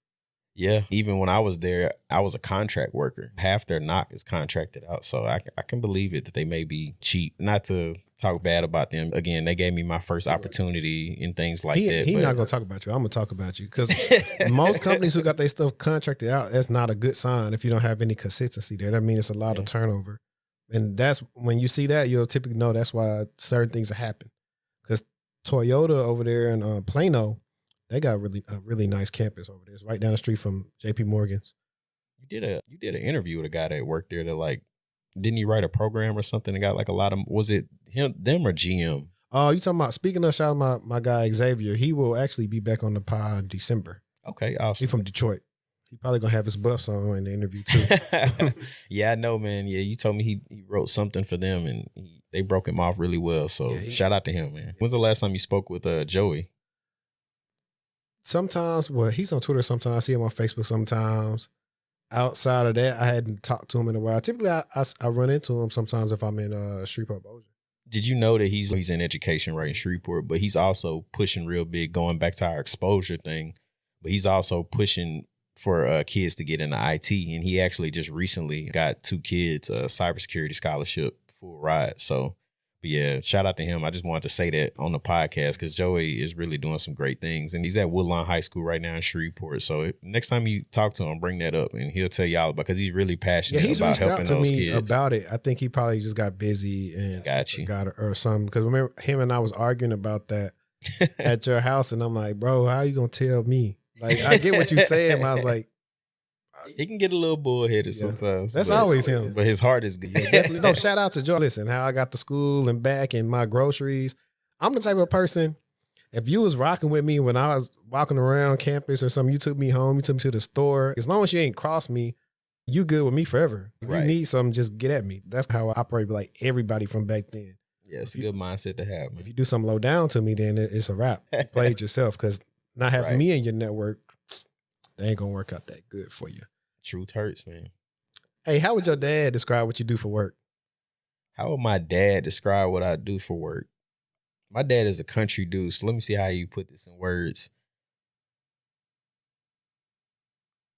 Yeah. Even when I was there, I was a contract worker. Half their NOC is contracted out. So I can believe it that they may be cheap. Not to talk bad about them. Again, they gave me my first opportunity and things like that. He's not going to talk about you. I'm going to talk about you because most companies who got their stuff contracted out, that's not a good sign if you don't have any consistency there. That means it's a lot of turnover. And that's when you see that, you'll typically know that's why certain things happen. Because Toyota over there in Plano, they got a really nice campus over there. It's right down the street from JP Morgan's. You did an interview with a guy that worked there that, like, didn't he write a program or something that got like a lot of, was it them or GM? Oh, you talking about, speaking of, shout out my guy Xavier, he will actually be back on the pod in December. Okay, awesome. He's from Detroit. He probably gonna have his buffs on in the interview too. Yeah, I know, man. Yeah, you told me he wrote something for them and they broke him off really well. So shout out to him, man. When's the last time you spoke with Joey? Sometimes, well, he's on Twitter sometimes. I see him on Facebook sometimes. outside of that, I hadn't talked to him in a while. Typically, I run into him sometimes if I'm in Shreveport, Bossier. Did you know that he's in education right in Shreveport, but he's also pushing real big, going back to our exposure thing, but he's also pushing for kids to get into IT. And he actually just recently got 2 kids a cybersecurity scholarship full ride. So, but yeah, shout out to him. I just wanted to say that on the podcast because Joey is really doing some great things. And he's at Woodlawn High School right now in Shreveport. So next time you talk to him, bring that up and he'll tell y'all about, because he's really passionate about helping those kids. He's reached out to me about it. I think he probably just got busy and got it or something. Because remember, him and I was arguing about that at your house. And I'm like, bro, how you going to tell me? Like, I get what you saying. I was like, he can get a little bullheaded sometimes. That's always him. But his heart is good. Yeah, definitely. No, shout out to Joe. Listen, how I got to school and back and my groceries. I'm the type of person, if you was rocking with me when I was walking around campus or something, you took me home, you took me to the store. As long as you ain't cross me, you good with me forever. If you need something, just get at me. That's how I operate with like everybody from back then. Yeah, it's a good mindset to have. Man. If you do something low down to me, then it's a wrap. You played yourself, because not having me in your network, they ain't going to work out that good for you. Truth hurts, man. Hey, how would your dad describe what you do for work? How would my dad describe what I do for work? My dad is a country dude, so let me see how you put this in words.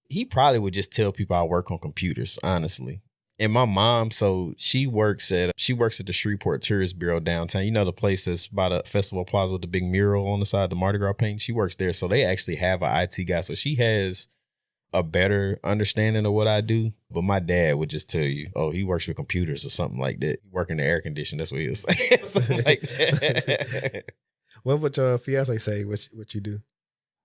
He probably would just tell people I work on computers, honestly. And my mom, so she works at the Shreveport Tourist Bureau downtown. You know, the place that's by the Festival Plaza with the big mural on the side, the Mardi Gras paint. She works there, so they actually have an IT guy. So she has a better understanding of what I do. But my dad would just tell you, oh, he works with computers or something like that. He work in the air conditioning. That's what he was saying. Something like that. What would your fiance say what you do?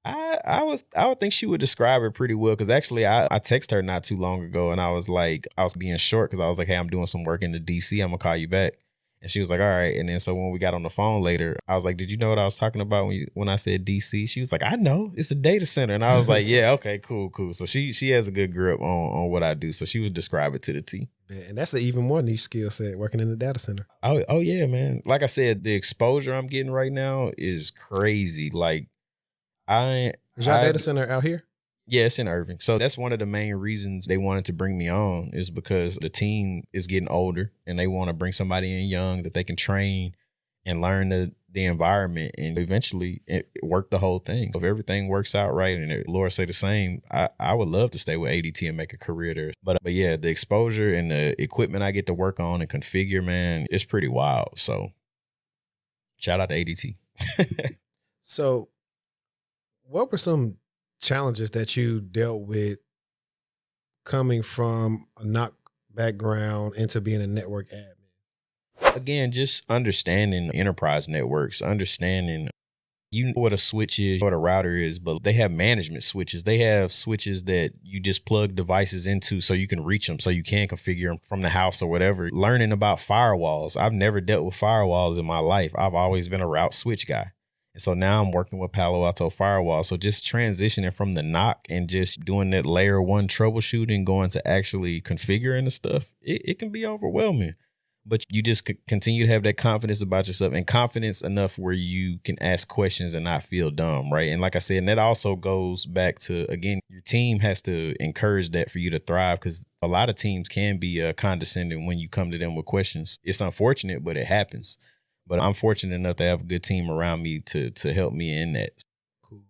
I would think she would describe it pretty well, because actually I texted her not too long ago and I was being short because I was like, hey, I'm doing some work in the DC. I'm gonna call you back. And she was like, all right. And then so when we got on the phone later, I was like, did you know what I was talking about when I said DC? She was like, I know, it's a data center. And I was like, yeah, okay, cool. So she has a good grip on what I do. So she would describe it to the T. And that's an even more niche skill set, working in the data center. Oh yeah, man. Like I said, the exposure I'm getting right now is crazy. Like Is your data center out here? Yeah, it's in Irving. So that's one of the main reasons they wanted to bring me on, is because the team is getting older and they want to bring somebody in young that they can train and learn the environment and eventually work the whole thing. If everything works out right and Laura say the same, I would love to stay with ADT and make a career there. But yeah, the exposure and the equipment I get to work on and configure, man, it's pretty wild. So shout out to ADT. So what were some challenges that you dealt with coming from a NOC background into being a network admin? Again, just understanding enterprise networks, understanding you know what a switch is, what a router is, but they have management switches. They have switches that you just plug devices into so you can reach them, so you can configure them from the house or whatever. Learning about firewalls. I've never dealt with firewalls in my life. I've always been a route switch guy. And so now I'm working with Palo Alto Firewall. So just transitioning from the NOC and just doing that layer 1 troubleshooting, going to actually configuring the stuff, it can be overwhelming. But you just continue to have that confidence about yourself, and confidence enough where you can ask questions and not feel dumb, right? And like I said, and that also goes back to, again, your team has to encourage that for you to thrive, because a lot of teams can be condescending when you come to them with questions. It's unfortunate, but it happens. But I'm fortunate enough to have a good team around me to help me in that. Cool.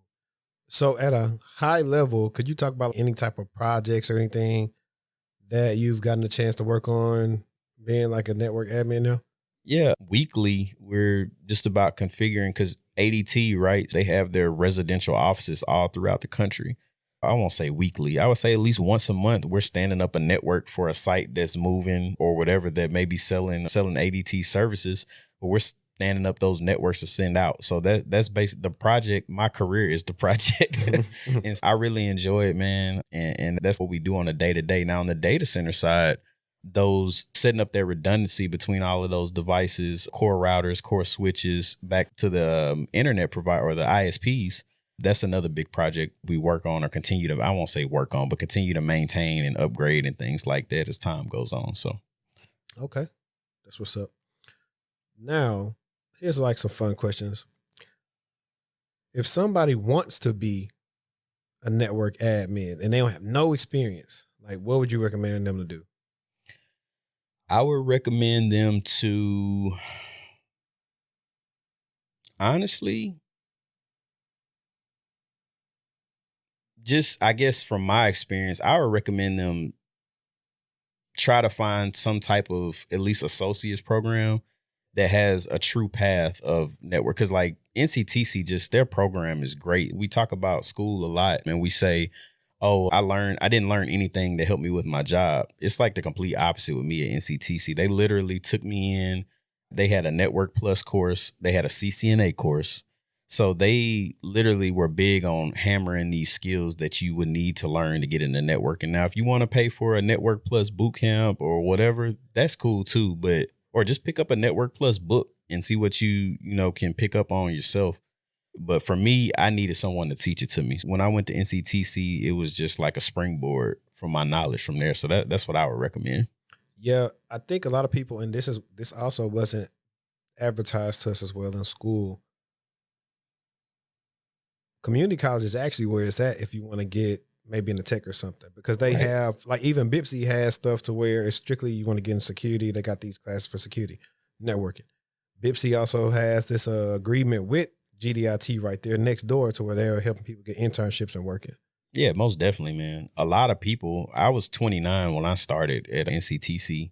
So at a high level, could you talk about any type of projects or anything that you've gotten a chance to work on being like a network admin now? Yeah. Weekly, we're just about configuring, because ADT, right, they have their residential offices all throughout the country. I won't say weekly. I would say at least once a month, we're standing up a network for a site that's moving or whatever that may be selling ADT services. But we're standing up those networks to send out. So that's basically the project. My career is the project. And I really enjoy it, man. And that's what we do on a day-to-day. Now on the data center side, those setting up their redundancy between all of those devices, core routers, core switches, back to the internet provider or the ISPs. That's another big project we work on, or continue to, I won't say work on, but continue to maintain and upgrade and things like that as time goes on. So, okay, that's what's up. Now, here's like some fun questions. If somebody wants to be a network admin and they don't have no experience, Like, what would you recommend them to do? I would recommend them to, honestly, just, I guess from my experience, I would recommend them try to find some type of at least associate's program that has a true path of network. Cause like NCTC, just their program is great. We talk about school a lot and we say, oh, I didn't learn anything that helped me with my job. It's like the complete opposite with me at NCTC. They literally took me in. They had a Network Plus course. They had a CCNA course. So they literally were big on hammering these skills that you would need to learn to get into networking. Now, if you want to pay for a Network Plus boot camp or whatever, that's cool too. But or just pick up a Network Plus book and see what you can pick up on yourself. But for me, I needed someone to teach it to me. When I went to NCTC, it was just like a springboard for my knowledge from there. So that's what I would recommend. Yeah, I think a lot of people, and this also wasn't advertised to us as well in school. Community college is actually where it's at if you want to get maybe in the tech or something, because they have, like, even BIPSI has stuff to where it's strictly you want to get in security. They got these classes for security, networking. BIPSI also has this agreement with GDIT right there next door to where they're helping people get internships and working. Yeah, most definitely, man. A lot of people, I was 29 when I started at NCTC,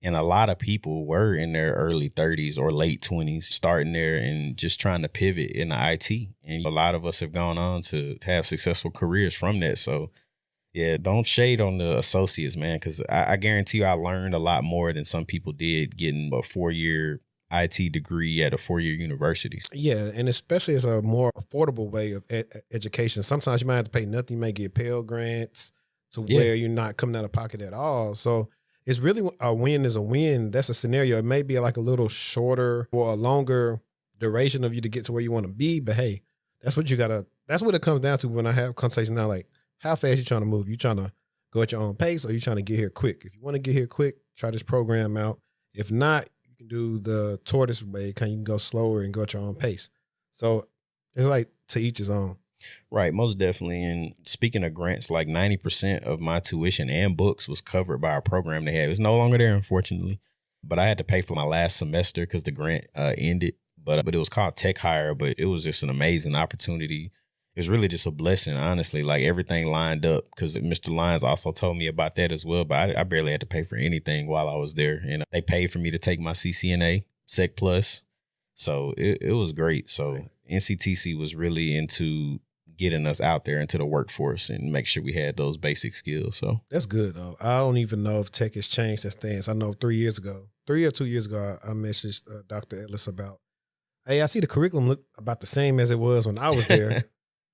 and a lot of people were in their early 30s or late 20s starting there and just trying to pivot into IT. And a lot of us have gone on to have successful careers from that. So, yeah, don't shade on the associates, man, because I guarantee you I learned a lot more than some people did getting a 4-year IT degree at a 4-year university. Yeah, and especially as a more affordable way of education. Sometimes you might have to pay nothing. You may get Pell Grants to where you're not coming out of pocket at all. So it's really a win is a win. That's a scenario. It may be like a little shorter or a longer duration of you to get to where you want to be. But hey, that's what it comes down to when I have conversations now. Like, how fast you trying to move? You trying to go at your own pace, or you trying to get here quick? If you want to get here quick, try this program out. If not, you can do the tortoise way. You can go slower and go at your own pace. So it's like to each his own. Right, most definitely. And speaking of grants, like 90% of my tuition and books was covered by a program they had. It's no longer there, unfortunately. But I had to pay for my last semester because the grant ended. But it was called Tech Hire. But it was just an amazing opportunity. It was really just a blessing, honestly. Like, everything lined up because Mr. Lyons also told me about that as well. But I barely had to pay for anything while I was there. And they paid for me to take my CCNA, Sec Plus. So it was great. So NCTC was really into getting us out there into the workforce and make sure we had those basic skills. So that's good, though. I don't even know if tech has changed that stance. I know 3 or 2 years ago, I messaged Dr. Ellis about, hey, I see the curriculum look about the same as it was when I was there.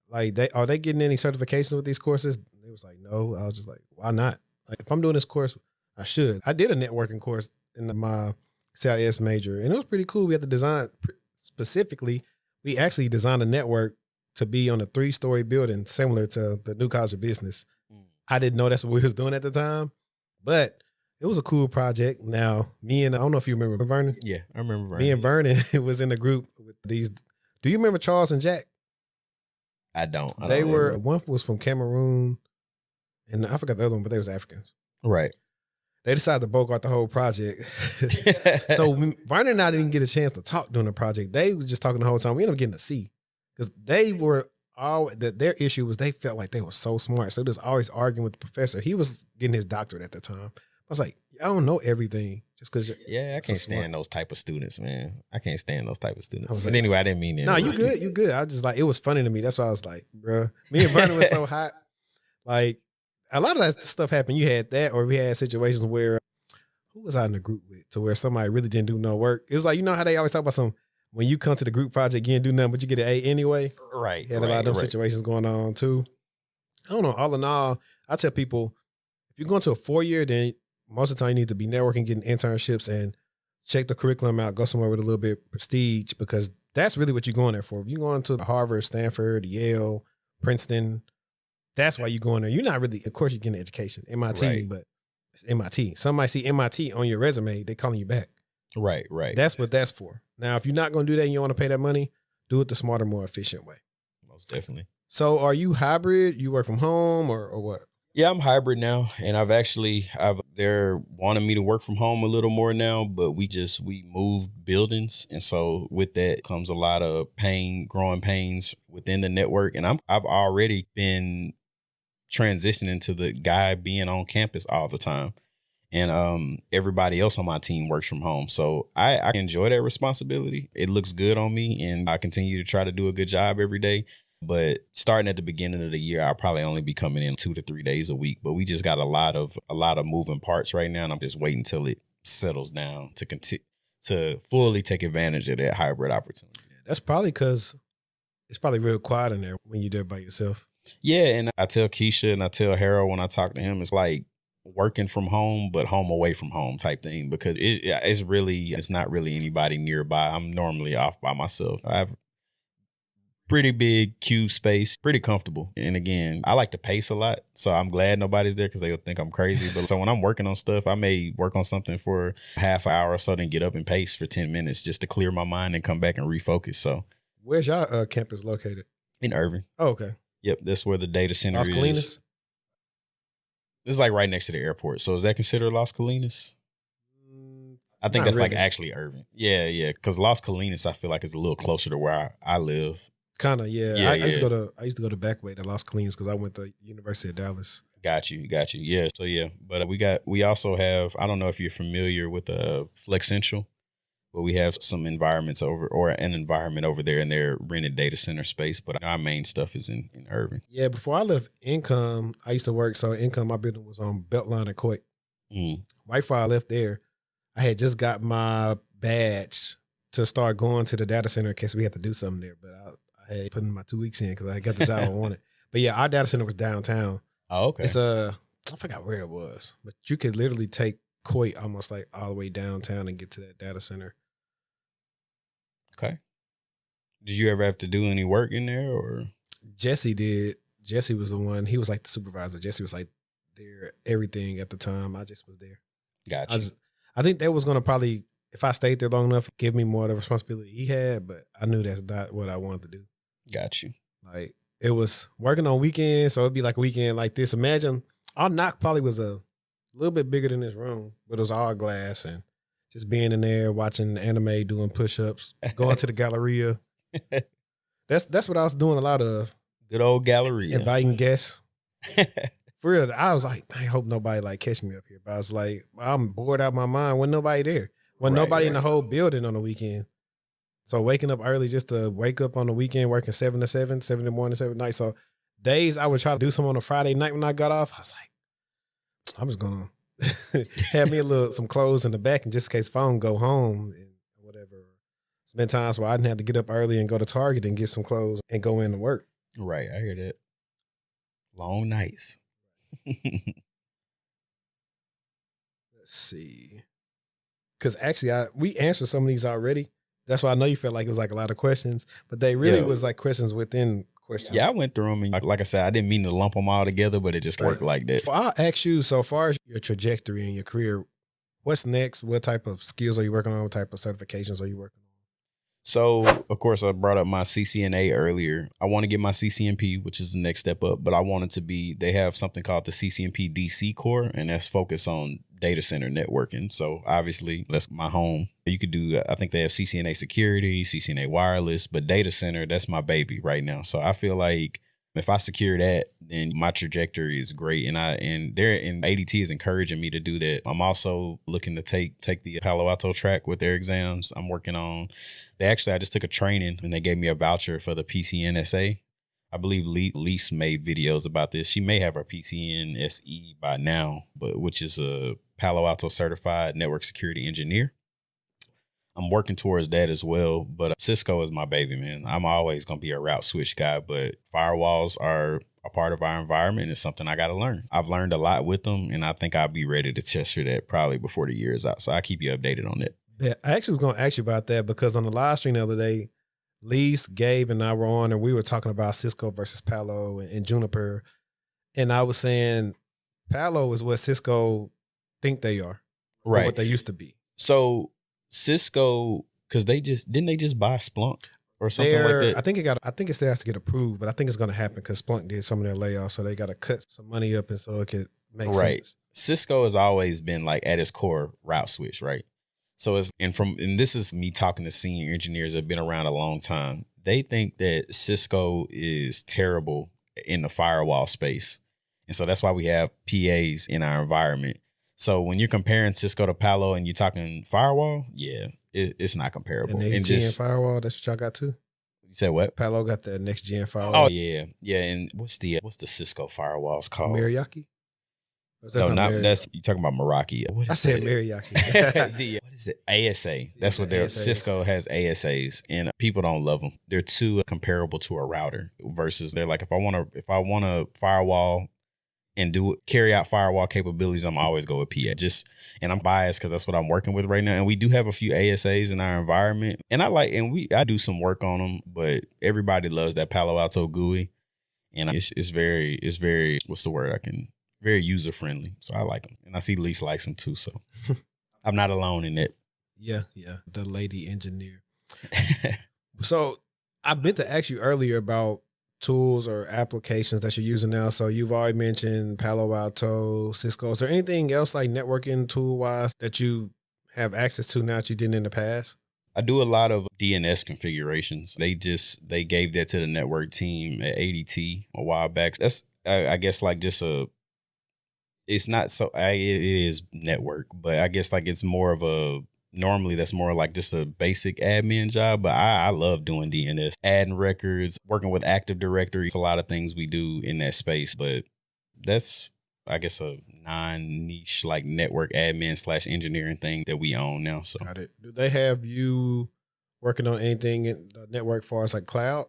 Like, are they getting any certifications with these courses? They was like, no. I was just like, why not? Like, if I'm doing this course, I should. I did a networking course in my CIS major, and it was pretty cool. We had to design, specifically, we actually designed a network to be on a 3-story building similar to the New College of Business. I didn't know that's what we was doing at the time, but it was a cool project. Now, I don't know if you remember Vernon. Yeah, I remember Vernon. Me and Vernon was in the group with these. Do you remember Charles and Jack? I don't. One was from Cameroon, and I forgot the other one, but they was Africans. Right. They decided to boycott the whole project. So Vernon and I didn't get a chance to talk during the project. They were just talking the whole time. We ended up getting a C because they were their issue was they felt like they were so smart. So they was always arguing with the professor. He was getting his doctorate at the time. I was like, I don't know everything just because. Yeah, I can't stand those type of students, man. I can't stand those type of students. But anyway, I didn't mean that. No, you good. You good. I just like, it was funny to me. That's why I was like, bro, me and Vernon was so hot. Like, a lot of that stuff happened. You had that, or we had situations where, who was I in the group with to where somebody really didn't do no work? It was like, you know how they always talk about when you come to the group project, you didn't do nothing, but you get an A anyway. Right. Had a lot of those situations going on too. I don't know. All in all, I tell people, if you're going to a 4-year, then most of the time you need to be networking, getting internships, and check the curriculum out. Go somewhere with a little bit of prestige, because that's really what you're going there for. If you're going to Harvard, Stanford, Yale, Princeton, that's why you're going there. You're not really, of course, you're getting an education, MIT, but it's MIT. Somebody see MIT on your resume, they calling you back. Right. That's what that's for. Now, if you're not going to do that and you want to pay that money, do it the smarter, more efficient way. Most definitely. So are you hybrid? You work from home or what? Yeah, I'm hybrid now, and they're wanting me to work from home a little more now, but we moved buildings, and so with that comes a lot of growing pains within the network, and I've already been transitioning to the guy being on campus all the time. And everybody else on my team works from home. So I enjoy that responsibility. It looks good on me, and I continue to try to do a good job every day. But starting at the beginning of the year, I'll probably only be coming in 2 to 3 days a week. But we just got a lot of moving parts right now, and I'm just waiting until it settles down to fully take advantage of that hybrid opportunity. That's probably because it's probably real quiet in there when you're there by yourself. Yeah, and I tell Keisha and I tell Harold when I talk to him, it's like working from home, but home away from home type thing, because it's not really anybody nearby. I'm normally off by myself. I have pretty big cube space, pretty comfortable. And again, I like to pace a lot. So I'm glad nobody's there because they'll think I'm crazy. But so when I'm working on stuff, I may work on something for half an hour or so, then get up and pace for 10 minutes just to clear my mind and come back and refocus. So where's your campus located? In Irving. Oh, okay. Yep. That's where the data center Las is. Colinas? This is like right next to the airport. So is that considered Las Colinas? I think Not that's like really. actually Irving. Yeah. Because Las Colinas, I feel like is a little closer to where I live. Kind of, yeah. Yeah, I used to go to Backway to Las Colinas because I went to University of Dallas. Got you. Yeah. So yeah, but we also have, I don't know if you're familiar with Flex Central, but we have some environments an environment over there in their rented data center space. But our main stuff is in Irving. Yeah, before I left Income, I used to work. So Income, my building was on Beltline and Coit. Right before I left there, I had just got my badge to start going to the data center in case we had to do something there. But I had put in my 2 weeks in because I got the job I wanted. But yeah, our data center was downtown. Oh, okay. It's I forgot where it was, but you could literally take Coit almost like all the way downtown and get to that data center. Okay. Did you ever have to do any work in there, or? Jesse did. Jesse was the one. He was like the supervisor. Jesse was like there, everything at the time. I just was there. Gotcha. I think that was going to probably, if I stayed there long enough, give me more of the responsibility he had, but I knew that's not what I wanted to do. Got you. Like, it was working on weekends, so it'd be like a weekend like this. Imagine, our knock probably was a little bit bigger than this room, but it was all glass, and just being in there, watching anime, doing push-ups, going to the Galleria. That's what I was doing a lot of. Good old Galleria. Inviting guests. For real, I was like, I hope nobody like catch me up here. But I was like, I'm bored out of my mind. Wasn't nobody there. Wasn't nobody in the whole building on the weekend. So waking up early just to wake up on the weekend, working 7 to 7, 7 in the morning, 7 at night. So days I would try to do something on a Friday night when I got off. I was like, I'm just gonna have me some clothes in the back, and just in case if I don't go home and whatever. It's been times where I didn't have to get up early and go to Target and get some clothes and go in to work. Right, I hear that. Long nights. Let's see. Because actually, we answered some of these already. That's why I know you felt like it was like a lot of questions, but they really was like questions within questions. Yeah, I went through them, and like I said, I didn't mean to lump them all together, but it just worked like that. Well, I'll ask you, so far as your trajectory and your career, what's next? What type of skills are you working on? What type of certifications are you working on? So, of course, I brought up my CCNA earlier. I want to get my CCNP, which is the next step up, but I want it to be, they have something called the CCNP DC core, and that's focused on data center networking. So obviously that's my home. You could do, I think they have CCNA security, CCNA wireless, but data center, that's my baby right now. So I feel like if I secure that, then my trajectory is great. And ADT is encouraging me to do that. I'm also looking to take the Palo Alto track with their exams. I'm working on, I just took a training and they gave me a voucher for the PCNSA. I believe Lise made videos about this. She may have her PCNSE by now, but which is a Palo Alto certified network security engineer. I'm working towards that as well, but Cisco is my baby, man. I'm always going to be a route switch guy, but firewalls are a part of our environment. It's something I got to learn. I've learned a lot with them, and I think I'll be ready to test for that probably before the year is out. So I'll keep you updated on that. Yeah, I actually was going to ask you about that because on the live stream the other day, Lise, Gabe, and I were on, and we were talking about Cisco versus Palo and Juniper. And I was saying Palo is what Cisco think they are, right? Or what they used to be. So Cisco, because didn't they just buy Splunk or something like that? I think it still has to get approved, but I think it's going to happen because Splunk did some of their layoffs, so they got to cut some money up, and so it could make sense. Cisco has always been like at its core route switch, right? So and this is me talking to senior engineers that have been around a long time. They think that Cisco is terrible in the firewall space. And so that's why we have PAs in our environment. So when you're comparing Cisco to Palo and you're talking firewall, it's not comparable. The next gen firewall, that's what y'all got too? You said what? Palo got the next gen firewall. Oh yeah. Yeah. And what's the Cisco firewalls called? Miriyaki? That's you talking about Meraki. I said Miriyaki. What is it? ASA. That's what they're. Cisco has ASAs, and people don't love them. They're too comparable to a router versus they're like if I want a firewall and carry out firewall capabilities, I'm always go with PA. And I'm biased because that's what I'm working with right now. And we do have a few ASAs in our environment, and I do some work on them, but everybody loves that Palo Alto GUI, and it's very what's the word very user friendly. So I like them. And I see Lise likes them too. So I'm not alone in it. Yeah. The lady engineer. So I meant to ask you earlier about tools or applications that you're using now. So you've already mentioned Palo Alto, Cisco. Is there anything else like networking tool wise that you have access to now that you didn't in the past? I do a lot of DNS configurations. They gave that to the network team at ADT a while back. That's, I guess, like just it's not so, it is network, but I guess like it's more of normally that's more like just a basic admin job, but I love doing DNS, adding records, working with Active Directory. It's a lot of things we do in that space, but that's, I guess, a non-niche like network admin / engineering thing that we own now. So got it. Do they have you working on anything in the network far as like cloud?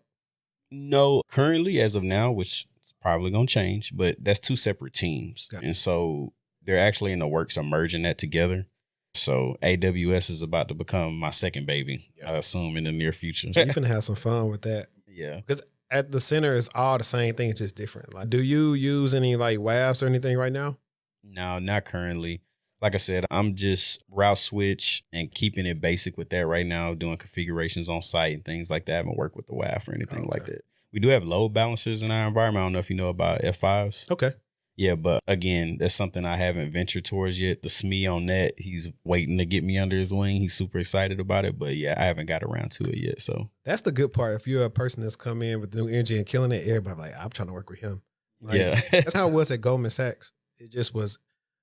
No, currently as of now, which probably going to change, but that's two separate teams. And so they're actually in the works of merging that together. So AWS is about to become my second baby, I assume, in the near future. So you can have some fun with that. Yeah. Because at the center is all the same thing, it's just different. Like, do you use any like WAFs or anything right now? No, not currently. Like I said, I'm just route switch and keeping it basic with that right now, doing configurations on site and things like that. I haven't worked with the WAF or anything like that. We do have load balancers in our environment. I don't know if you know about F5s. Okay. Yeah, but again, that's something I haven't ventured towards yet. The SME on that, he's waiting to get me under his wing. He's super excited about it, but yeah, I haven't got around to it yet. So that's the good part. If you're a person that's come in with the new energy and killing it, everybody like, I'm trying to work with him. Like, yeah, that's how it was at Goldman Sachs. It just was.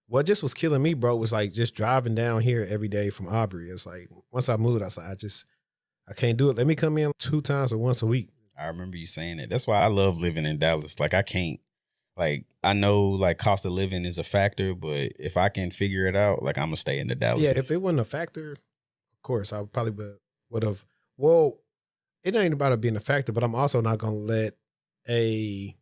What just was killing me, bro, was like just driving down here every day from Aubrey. It's like once I moved, I was like, I can't do it. Let me come in 2 times or once a week. I remember you saying that. That's why I love living in Dallas. Like I can't, like I know like cost of living is a factor, but if I can figure it out, like I'm gonna stay in the Dallas. Yeah, if it wasn't a factor, of course I probably would have. Well, it ain't about it being a factor, but I'm also not gonna let a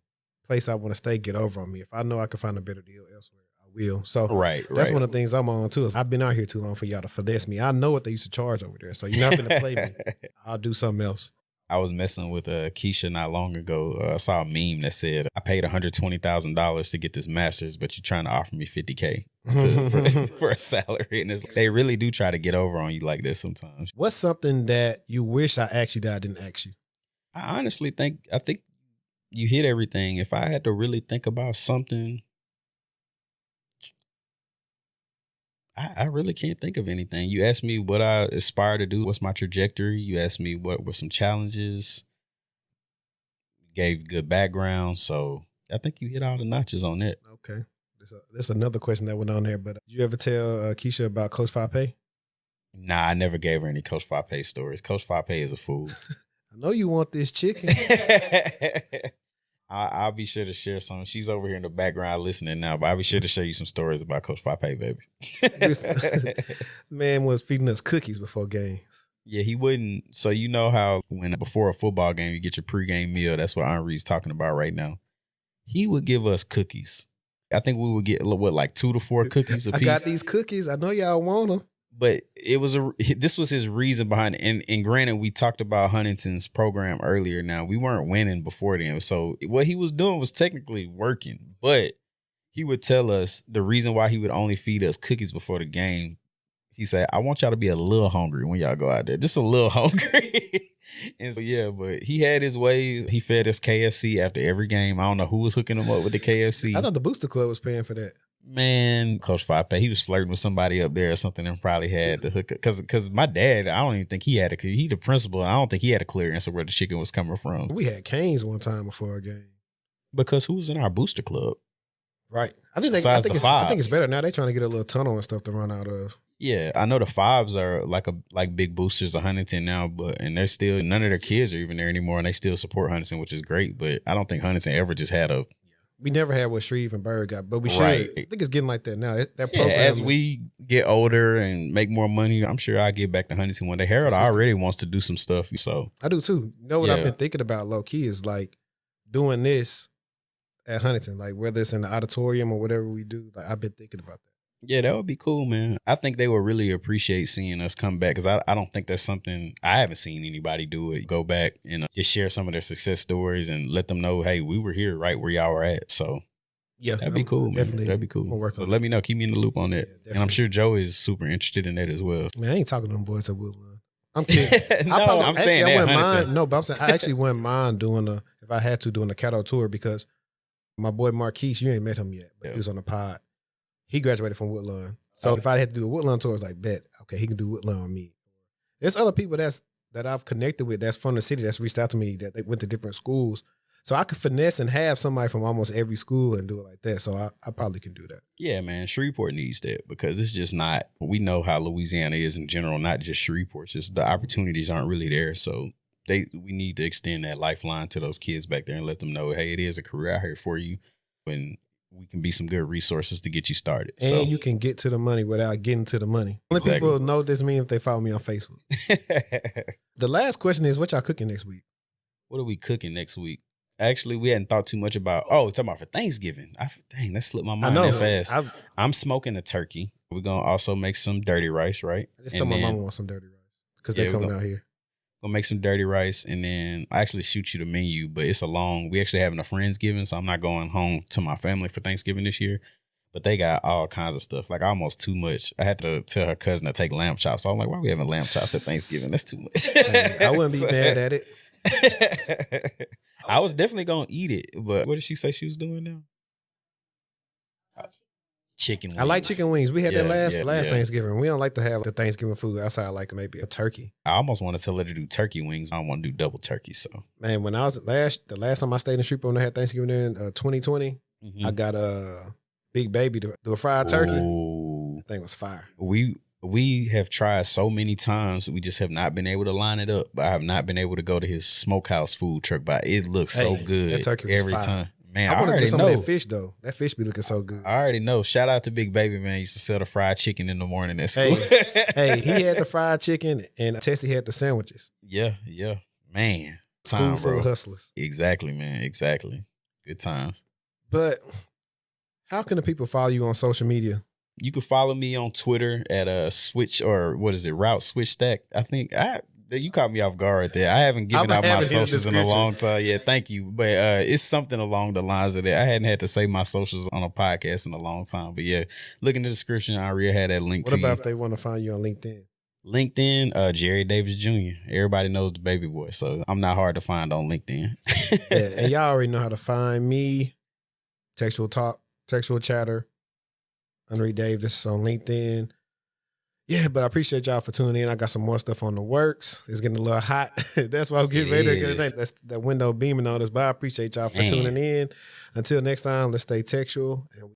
place I want to stay get over on me. If I know I can find a better deal elsewhere, I will. So that's one of the things I'm on too. Is I've been out here too long for y'all to finesse me. I know what they used to charge over there, so you're not gonna play me. I'll do something else. I was messing with Keisha not long ago. I saw a meme that said, I paid $120,000 to get this master's, but you're trying to offer me $50K for a salary. And they really do try to get over on you like this sometimes. What's something that you wish I asked you that I didn't ask you? I honestly think you hit everything. If I had to really think about something, I really can't think of anything. You asked me what I aspire to do. What's my trajectory? You asked me what were some challenges. Gave good background. So I think you hit all the notches on that. Okay. There's another question that went on there, but did you ever tell Keisha about Coach Fape? Nah, I never gave her any Coach Fape stories. Coach Fape is a fool. I know you want this chicken. I'll be sure to share some. She's over here in the background listening now, but I'll be sure to show you some stories about Coach Fape, baby. Man was feeding us cookies before games. Yeah, he wouldn't. So you know how before a football game, you get your pregame meal. That's what Henri's talking about right now. He would give us cookies. I think we would get, like 2 to 4 cookies a piece. I got these cookies. I know y'all want them. But this was his reason behind it. And granted, we talked about Huntington's program earlier. Now, we weren't winning before then. So what he was doing was technically working. But he would tell us the reason why he would only feed us cookies before the game He said, I want y'all to be a little hungry when y'all go out there. Just a little hungry. And so, yeah, but he had his ways. He fed us KFC after every game. I don't know who was hooking him up with the KFC. I thought the Booster Club was paying for that. Man, Coach Fape, he was flirting with somebody up there or something and probably had to hook up. Because my dad, I don't even think he had he the principal. I don't think he had a clear answer where the chicken was coming from. We had Canes one time before a game. Because who was in our booster club? Right. I think it's better now. They're trying to get a little tunnel and stuff to run out of. Yeah, I know the Fives are like big boosters of Huntington now, and they're still, none of their kids are even there anymore, and they still support Huntington, which is great. But I don't think Huntington ever just had a. We never had what Shreve and Bird got, but we should. Right. I think it's getting like that now. That program, as we get older and make more money, I'm sure I'll get back to Huntington one day. Harold already wants to do some stuff, so I do too. You know what I've been thinking about low key is like doing this at Huntington, like whether it's in the auditorium or whatever we do. Like I've been thinking about that. Yeah, that would be cool, man. I think they would really appreciate seeing us come back because I don't think that's something, I haven't seen anybody do it. Go back and just share some of their success stories and let them know, hey, we were here right where y'all were at. So yeah, that'd be cool, man. Definitely. That'd be cool. So let me know. Keep me in the loop on that. Yeah, and I'm sure Joe is super interested in that as well. Man, I ain't talking to them boys at Woodlawn. I'm kidding. I'm saying I wouldn't mind. No, but I'm saying I actually wouldn't mind if I had to, doing a Caddo tour because my boy Marquise, you ain't met him yet, but he was on the pod. He graduated from Woodlawn. So if I had to do a Woodlawn tour, I was like, bet, okay, he can do Woodlawn with me. There's other people that I've connected with that's from the city that's reached out to me that they went to different schools. So I could finesse and have somebody from almost every school and do it like that. So I probably can do that. Yeah, man. Shreveport needs that because it's just not, we know how Louisiana is in general, not just Shreveport. It's just the opportunities aren't really there. So we need to extend that lifeline to those kids back there and let them know, hey, it is a career out here for you. And we can be some good resources to get you started. And you can get to the money without getting to the money. Only people know this means if they follow me on Facebook. The last question is, what y'all cooking next week? What are we cooking next week? Actually, we hadn't thought too much about, we're talking about for Thanksgiving. Dang, that slipped my mind that fast. I'm smoking a turkey. We're going to also make some dirty rice, right? I just told my mama want some dirty rice because they're coming out here. Gonna make some dirty rice, and then I actually shoot you the menu, but it's we actually having a Friendsgiving, so I'm not going home to my family for Thanksgiving this year. But they got all kinds of stuff, like almost too much. I had to tell her cousin to take lamb chops. So I'm like, why are we having lamb chops at Thanksgiving? That's too much. I wouldn't be mad at it. I was definitely gonna eat it, but what did she say she was doing now? Chicken wings. I like chicken wings. We had that last Thanksgiving. We don't like to have the Thanksgiving food outside like maybe a turkey. I almost want to tell her to do turkey wings. I don't want to do double turkey. So man, when I was the last time I stayed in Shreveport and I had Thanksgiving in 2020, I got a Big Baby to do a fried turkey. That thing was fire. We have tried so many times. We just have not been able to line it up. But I have not been able to go to his smokehouse food truck. But it looks so good that turkey was every fire. Time. Man, I want to get some of that fish, though. That fish be looking so good. I already know. Shout out to Big Baby, man. He used to sell the fried chicken in the morning at school. Hey, he had the fried chicken, and Tessie had the sandwiches. Yeah. Man. School full of hustlers. Exactly, man. Exactly. Good times. But how can the people follow you on social media? You can follow me on Twitter at Switch, or what is it, Route Switch Stack. I think you caught me off guard there. I haven't given out my socials in a long time. Yeah, thank you. But it's something along the lines of that. I hadn't had to say my socials on a podcast in a long time. But yeah, look in the description. I already had that link to you. What about if they want to find you on LinkedIn? LinkedIn, Jerry Davis Jr. Everybody knows the baby boy, so I'm not hard to find on LinkedIn. Yeah, and y'all already know how to find me. Textual Talk, Textual Chatter, Henry Davis on LinkedIn. Yeah, but I appreciate y'all for tuning in. I got some more stuff on the works. It's getting a little hot. That's why I'm getting ready to get that's that window beaming on us. But I appreciate y'all for tuning in. Until next time, let's stay textual. And